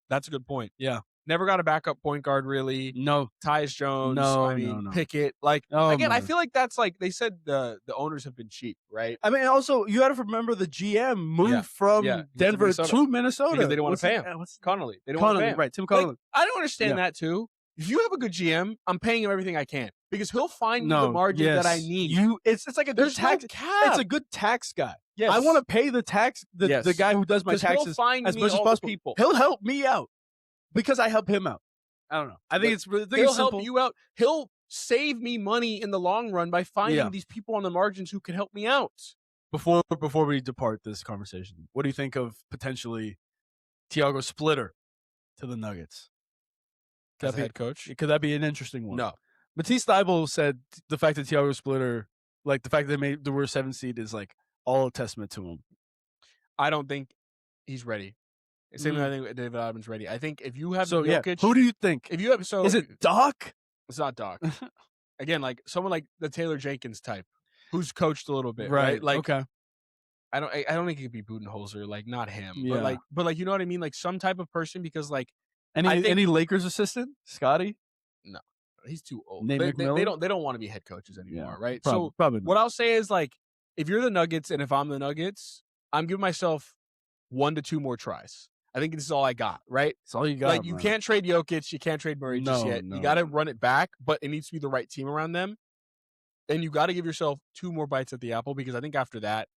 That's a good point. Yeah. Never got a backup point guard, really. No. Tyus Jones. No. Pickett. Again, I feel like that's they said the owners have been cheap, right? I mean, also, you got to remember the GM moved from Denver to Minnesota. Because they don't want to pay him. Connolly. They don't want to pay him. Right, Tim Connolly. I don't understand that, too. If you have a good GM, I'm paying him everything I can. Because he'll find the margin that I need. It's like a good tax. No cap. It's a good tax guy. Yes. I want to pay the tax, the guy who does my taxes he'll find as me much as all possible. the people. He'll help me out because I help him out. I don't know. I think he'll help you out. He'll save me money in the long run by finding these people on the margins who can help me out. Before we depart this conversation, what do you think of potentially Thiago Splitter to the Nuggets? As head coach? Could that be an interesting one? No. Matisse Thybulle said the fact that Thiago Splitter, like the fact that they made the worst 7 seed is like all a testament to him. I don't think he's ready. Same thing I think David Adams ready. I think if you have Jokic, who do you think? If you have is it Doc? It's not Doc. Again, like someone like the Taylor Jenkins type, who's coached a little bit, right? Like, okay. I don't think it could be Budenholzer, like not him, yeah. but you know what I mean, like some type of person because like any Lakers assistant, Scotty? No, he's too old. Nate McMillan? They don't want to be head coaches anymore, right? Probably what I'll say is like if you're the Nuggets and if I'm the Nuggets, I'm giving myself 1 to 2 more tries. I think this is all I got, right? That's all you got. Like, you can't trade Jokic. You can't trade Murray just yet. You got to run it back, but it needs to be the right team around them. And you got to give yourself 2 more bites at the apple because I think after that,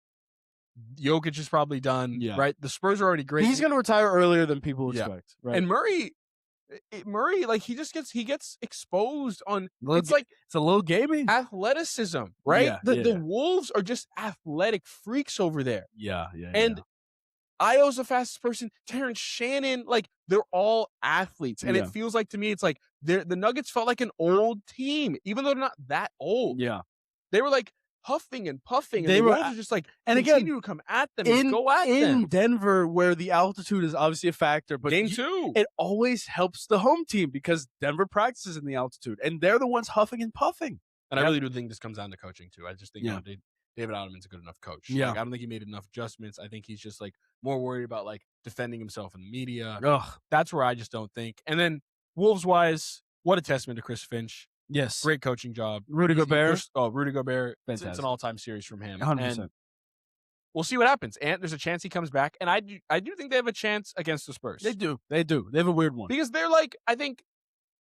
Jokic is probably done, right? The Spurs are already great. He's going to retire earlier than people expect. Right? And Murray, like, he gets exposed on, it's a little gamey. Athleticism, right? The Wolves are just athletic freaks over there. And Io's the fastest person. Terrence Shannon, like they're all athletes, and it feels like to me, it's like the Nuggets felt like an old team, even though they're not that old. Yeah, they were like huffing and puffing, and they the were Wolves just like continue to come at them, and go at them. In Denver, where the altitude is obviously a factor, but Game 2, it always helps the home team because Denver practices in the altitude, and they're the ones huffing and puffing. And I really do think this comes down to coaching too. I just think David Ottoman's a good enough coach. Yeah. Like, I don't think he made enough adjustments. I think he's just like more worried about like defending himself in the media. That's where I just don't think. And then Wolves wise, what a testament to Chris Finch. Yes. Great coaching job. Rudy Gobert. Rudy Gobert. Fantastic. It's an all-time series from him. 100%. And we'll see what happens. And there's a chance he comes back. And I do think they have a chance against the Spurs. They do. They have a weird one. Because they're like, I think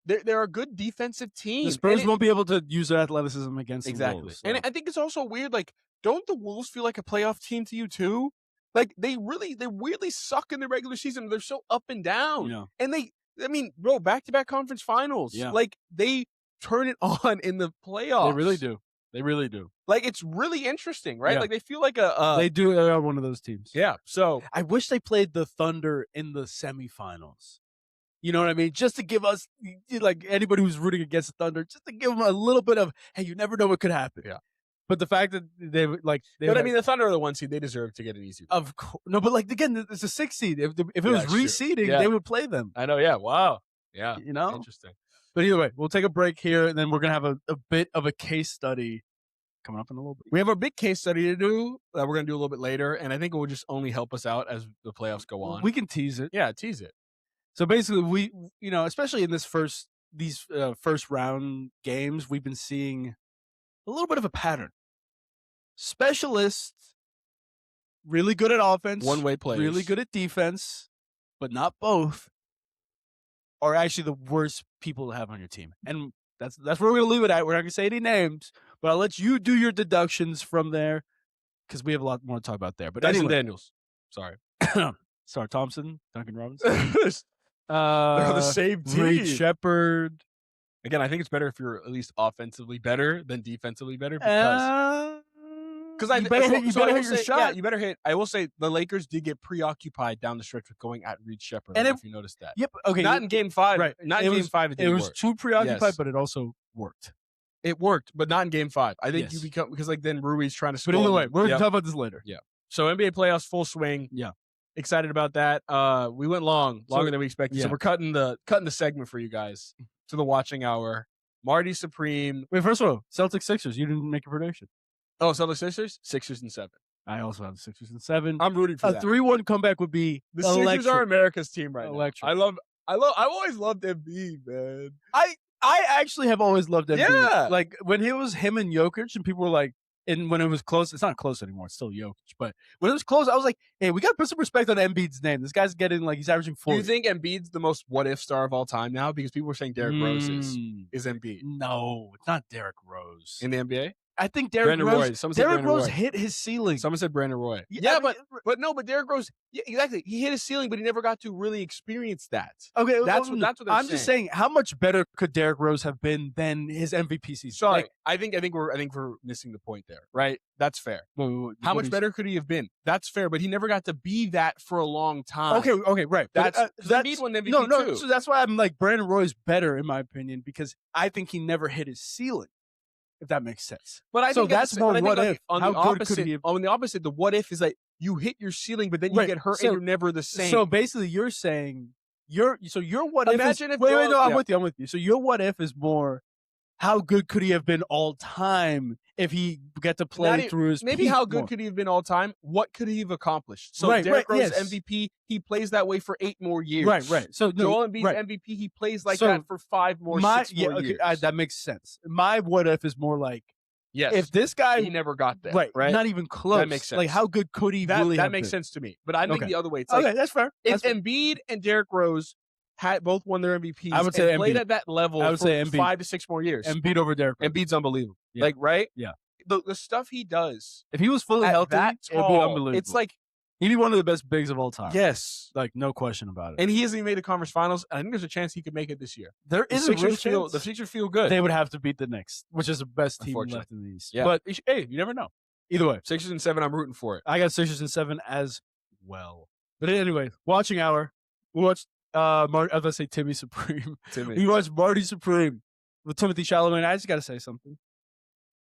they're a good defensive team. The Spurs won't be able to use their athleticism against the Wolves. So. And I think it's also weird, like, don't the Wolves feel like a playoff team to you too? Like they weirdly suck in the regular season. They're so up and down. Yeah. And back-to-back conference finals. Yeah. Like they turn it on in the playoffs. They really do. Like it's really interesting, right? Yeah. Like they feel like they are one of those teams. Yeah. So I wish they played the Thunder in the semifinals. You know what I mean? Just to give us, like anybody who's rooting against the Thunder, just to give them a little bit of, hey, you never know what could happen. Yeah. But the fact that but I mean, the Thunder are the 1 seed; they deserve to get an easy. Of course, no. But like again, it's a 6 seed. If it was reseeding, they would play them. I know. Yeah. Wow. Yeah. You know, interesting. But either way, we'll take a break here, and then we're gonna have a bit of a case study coming up in a little bit. We have a big case study to do that we're gonna do a little bit later, and I think it will just only help us out as the playoffs go on. We can tease it. Yeah, tease it. So basically, we especially in these first round games, we've been seeing a little bit of a pattern. Specialists, really good at offense, one-way players, really good at defense, but not both, are actually the worst people to have on your team. And that's where we're going to leave it at. We're not going to say any names, but I'll let you do your deductions from there because we have a lot more to talk about there. But Dyson anyway. Daniels. Sorry. Sorry, Thompson, Duncan Robinson. They're on the same team. Reed Shepherd. Again, I think it's better if you're at least offensively better than defensively better because you better hit your shot. Yeah, you better hit. I will say the Lakers did get preoccupied down the stretch with going at Reed Shepherd. And if you noticed that. Yep. Okay. Not in Game 5. Right. Not in Game 5. It was too preoccupied, yes. But it also worked. It worked, but not in Game 5. I think you become because like then Rui's trying to score. But anyway, we're gonna talk about this later. Yeah. So NBA playoffs full swing. Yeah. Excited about that. We went longer than we expected. Yeah. So we're cutting the segment for you guys to the watching hour. Marty Supreme. Wait, first of all, Celtics-Sixers. You didn't make a prediction. Oh, Celtics-Sixers? 6 and 7. I also have the 6 and 7. I'm rooting for that. A 3-1 comeback would be the Sixers are America's team right electric. now. I've always loved Embiid, man. I actually have always loved Embiid. Yeah. Like when it was him and Jokic and people were like, and when it was close, it's not close anymore. It's still Jokic. But when it was close, I was like, hey, we got to put some respect on Embiid's name. This guy's getting he's averaging 40. Do you think Embiid's the most what-if star of all time now? Because people were saying Derrick Rose is Embiid. No, it's not Derrick Rose. In the NBA? I think Derrick Rose hit his ceiling. Someone said Brandon Roy. Yeah, but Derrick Rose, yeah, exactly. He hit his ceiling, but he never got to really experience that. Okay, that's what they're saying. I'm just saying, how much better could Derrick Rose have been than his MVP season? Sorry, I think we're missing the point there, right? That's fair. How much better could he have been? That's fair, but he never got to be that for a long time. Okay, right. That's need one MVP too. So that's why I'm like Brandon Roy's better in my opinion because I think he never hit his ceiling. If that makes sense. But I think that's more what if. On the opposite, the what if is like you hit your ceiling, but then you get hurt and you're never the same. So basically you're saying your what if Imagine if I'm with you. So your what if is more how good could he have been all time if he got to play through his maybe how good could he have been all time? What could he have accomplished? So Derrick Rose MVP, he plays that way for 8 more years. Right. So Joel Embiid's MVP, he plays like that for 5 more, 6 more years. That makes sense. My what if is more like if this guy he never got there, right? Not even close. That makes sense. Like how good could he really have that makes been? sense to me. But I think the other way. It's okay, that's fair. If Embiid and Derrick Rose had both won their MVPs, I would say played at that level for 5 to 6 more years. Embiid over Derrick Rose. Embiid's unbelievable. Yeah. Like, right? Yeah. The stuff he does. If he was fully healthy, it'd be unbelievable. It's like he'd be one of the best bigs of all time. Yes. Like, no question about it. And he hasn't even made the conference finals. I think there's a chance he could make it this year. There is a real chance. The Sixers feel good. They would have to beat the Knicks, which is the best team left in the East. Yeah. But, hey, you never know. Either way. 6 and 7, I'm rooting for it. I got 6 and 7 as well. But anyway, watching hour. We watched, I was going to say Timmy Supreme. We watched Marty Supreme with Timothee Chalamet. I just got to say something.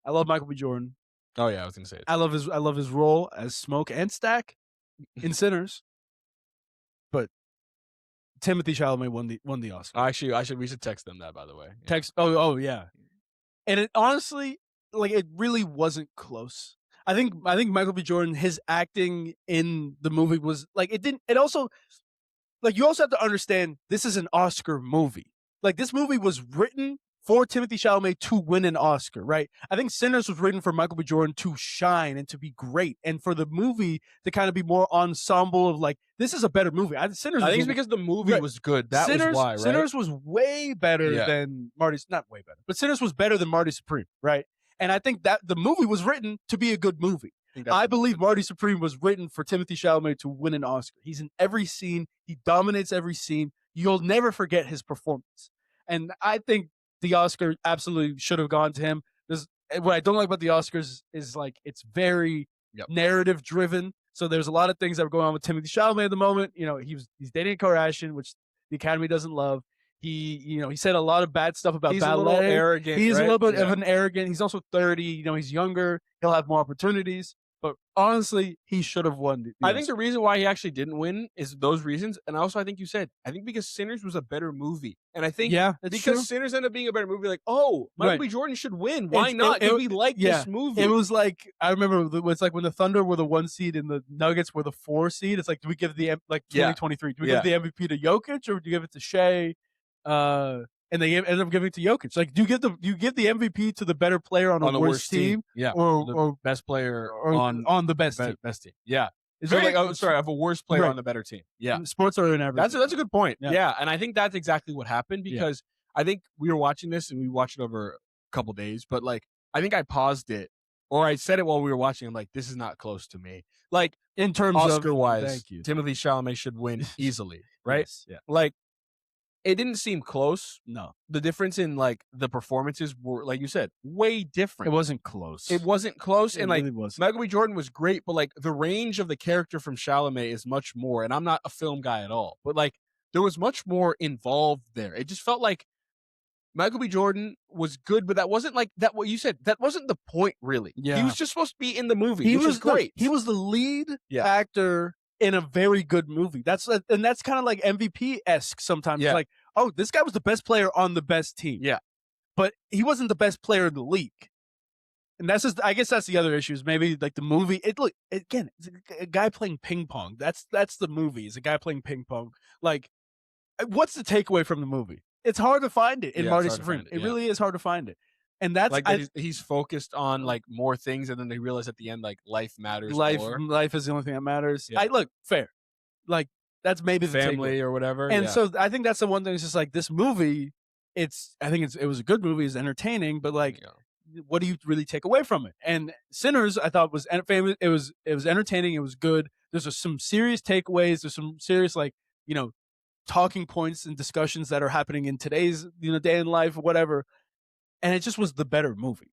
I love Michael B. Jordan. Oh yeah, I was gonna say it. I love his role as Smoke and Stack in Sinners, but Timothee Chalamet won the Oscar. Actually, we should text them that, by the way. Yeah. Text. Oh yeah, and it honestly, it really wasn't close. I think Michael B. Jordan, his acting in the movie was it didn't. It also you also have to understand this is an Oscar movie. This movie was written for Timothee Chalamet to win an Oscar, right? I think Sinners was written for Michael B. Jordan to shine and to be great, and for the movie to kind of be more ensemble of this is a better movie. I think it's because the movie was good. That was why, right? Sinners was way better than Marty's, not way better, but Sinners was better than Marty Supreme, right? And I think that the movie was written to be a good movie. I believe Marty Supreme was written for Timothee Chalamet to win an Oscar. He's in every scene. He dominates every scene. You'll never forget his performance. And I think the Oscar absolutely should have gone to him. What I don't like about the Oscars is it's very narrative driven. So there's a lot of things that were going on with Timothee Chalamet at the moment. He's dating Kardashian, which the Academy doesn't love. He said a lot of bad stuff about he's ballet. A little arrogant. He's right? a little bit of an arrogant. He's also 30. He's younger. He'll have more opportunities. But honestly, he should have won. I think the reason why he actually didn't win is those reasons. And also, I think you said, I think because Sinners was a better movie. And I think because true. Sinners ended up being a better movie, like, Michael B. Jordan should win. Why not? We like this movie. It was like, I remember it was like when the Thunder were the 1 seed and the Nuggets were the 4 seed. It's like, do we give the 2023? Do we give the MVP to Jokic or do you give it to Shea? And they ended up giving it to Jokic. Like, do you give the MVP to the better player on a worse team? Yeah. Or best player on the best team. Best team. Yeah. Is there I have a worse player on the better team. Yeah. Sports are in everything. That's a good point. Yeah. And I think that's exactly what happened because I think we were watching this and we watched it over a couple days, but like, I think I paused it or I said it while we were watching. I'm like, this is not close to me. Like, in terms Oscar-wise, Timothee Chalamet should win easily, right? Yes, yeah. Like, it didn't seem close. No. The difference in like the performances were, like you said, way different. It wasn't close. It wasn't close. It and like really wasn't. Michael B. Jordan was great, but like the range of the character from Chalamet is much more. And I'm not a film guy at all, but like there was much more involved there. It just felt like Michael B. Jordan was good, but that wasn't like that. What you said, that wasn't the point really. Yeah. He was just supposed to be in the movie. Which was great. He was the lead actor in a very good movie. That's kind of like MVP-esque sometimes. It's like, oh, this guy was the best player on the best team. Yeah. But he wasn't the best player in the league. And that's just, I guess that's the other issue is maybe like the movie. It's a guy playing ping pong. That's the movie. Is a guy playing ping pong. Like, what's the takeaway from the movie? It's hard to find it in Marty Supreme. It really is hard to find it. And that's like he's focused on like more things, and then they realize at the end like life matters. Life is the only thing that matters. Yeah. Look fair, like that's maybe the family takeaway. Or whatever. And so I think that's the one thing. It's just like this movie. It was a good movie. It's entertaining, but like, what do you really take away from it? And Sinners, I thought was famous. It was entertaining. It was good. There's some serious takeaways. There's some serious talking points and discussions that are happening in today's day in life or whatever. And it just was the better movie.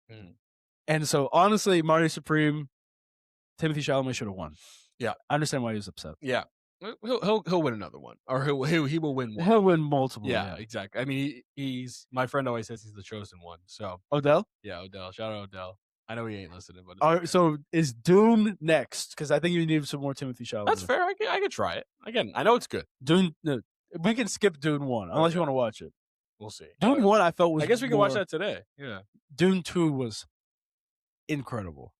And so, honestly, Marty Supreme, Timothee Chalamet should have won. Yeah, I understand why he was upset. Yeah, he'll win another one, or he will win one. He'll win multiple. Yeah, exactly. I mean, he's my friend always says he's the chosen one. So Odell. Yeah, Odell. Shout out Odell. I know he ain't listening, but all right, so is Dune next? Because I think you need some more Timothee Chalamet. That's fair. I could try it again. I know it's good. Dune. No, we can skip Dune 1 unless you want to watch it. We'll see. Dune 1 I felt was. I guess we can watch that today. Yeah. Dune 2 was incredible.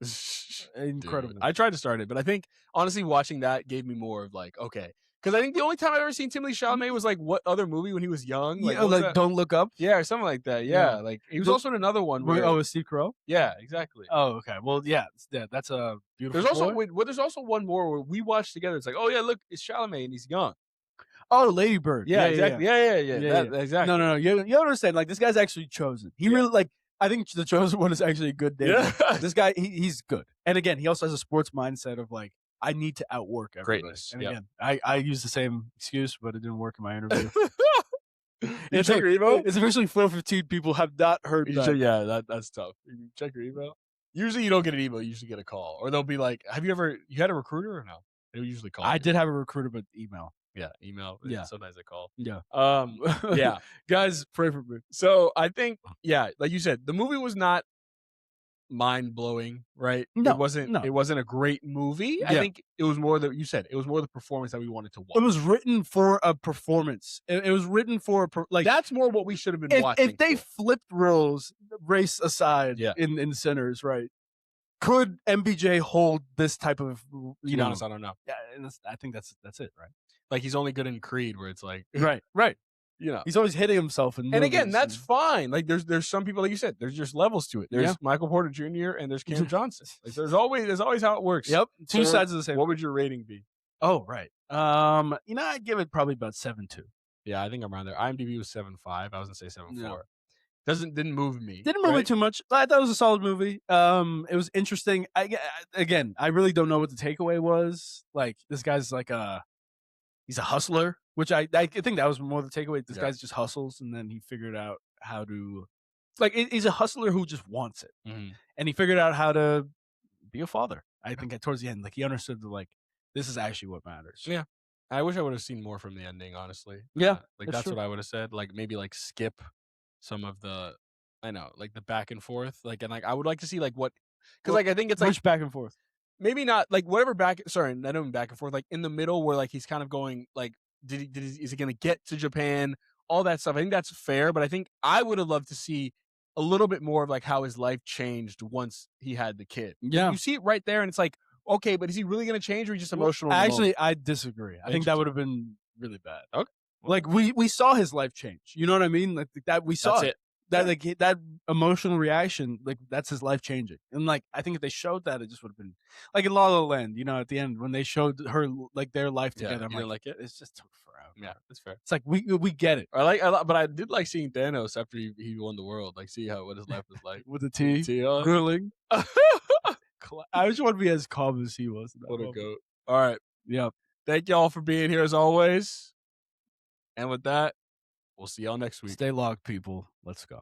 Incredible. Dude, I tried to start it, but I think honestly watching that gave me more of like, okay. Because I think the only time I've ever seen Timothee Chalamet was like what other movie when he was young? Like Don't Look Up? Yeah, or something like that. Yeah. Like he was also in another one where with Steve Carell? Yeah, exactly. Oh, okay. Well, yeah, that's a beautiful There's also one more where we watched together. It's like, oh yeah, look, it's Chalamet and he's young. Oh, Lady Bird. Yeah, exactly. Yeah. Exactly. No. You understand? Like this guy's actually chosen. He really like. I think the chosen one is actually a good name. Yeah. This guy, he's good. And again, he also has a sports mindset of like, I need to outwork everybody. Greatness. And again, I use the same excuse, but it didn't work in my interview. You check your email? It's officially 4:15. People have not heard that. That's tough. You check your email. Usually you don't get an email. You usually get a call. Or they'll be like, you had a recruiter or no? They usually call I did have a recruiter, but email. Yeah, email. Yeah. Sometimes I call. Yeah. Yeah. Guys, pray for me. So I think, like you said, the movie was not mind-blowing, right? No. It wasn't a great movie. I think it was more it was more the performance that we wanted to watch. It was written for a performance. It was written for that's more what we should have been watching. If they flipped roles, race aside, in Sinners, right? Could MBJ hold this type of to be honest, I don't know. Yeah, I think that's it, right? Like he's only good in Creed, where it's like right. He's always hitting himself in movies. And again, that's fine. Like there's some people, like you said, there's just levels to it. There's Michael Porter Jr. and there's Cam Johnson. Like there's always how it works. Yep, two sides of the same. What would your rating be? Oh, right. I'd give it probably about 7.2. Yeah, I think I'm around there. IMDb was 7.5. I was gonna say 7.4. Didn't move me. Didn't move me too much. I thought it was a solid movie. It was interesting. I really don't know what the takeaway was. Like this guy's like he's a hustler, which I think that was more the takeaway. This guy's just hustles, and then he figured out how to, like, he's a hustler who just wants it, and he figured out how to be a father. I think towards the end, like he understood that like this is actually what matters. Yeah, I wish I would have seen more from the ending, honestly. Yeah, that's true. what I would have said. Like maybe like skip some of the, I know, like the back and forth. Like and like I would like to see like what, because like I think it's like which back and forth. Maybe not like whatever back. Sorry, I don't mean back and forth. Like in the middle where like he's kind of going like, is he going to get to Japan? All that stuff. I think that's fair, but I think I would have loved to see a little bit more of like how his life changed once he had the kid. Yeah, you see it right there, and it's like, okay, but is he really going to change, or just emotional? Actually, I disagree. I think that would have been really bad. Okay, like we saw his life change. You know what I mean? Like that we saw it. That like that emotional reaction, like that's his life changing. And like I think if they showed that, it just would have been like in La La Land. You know, at the end when they showed her like their life together, I'm like it just took forever. Yeah, that's fair. It's like we get it. But I did like seeing Thanos after he won the world. Like see what his life was like with the tea grilling. I just want to be as calm as he was. What a goat! All right, yep. Thank y'all for being here as always. And with that, we'll see y'all next week. Stay locked, people. Let's go.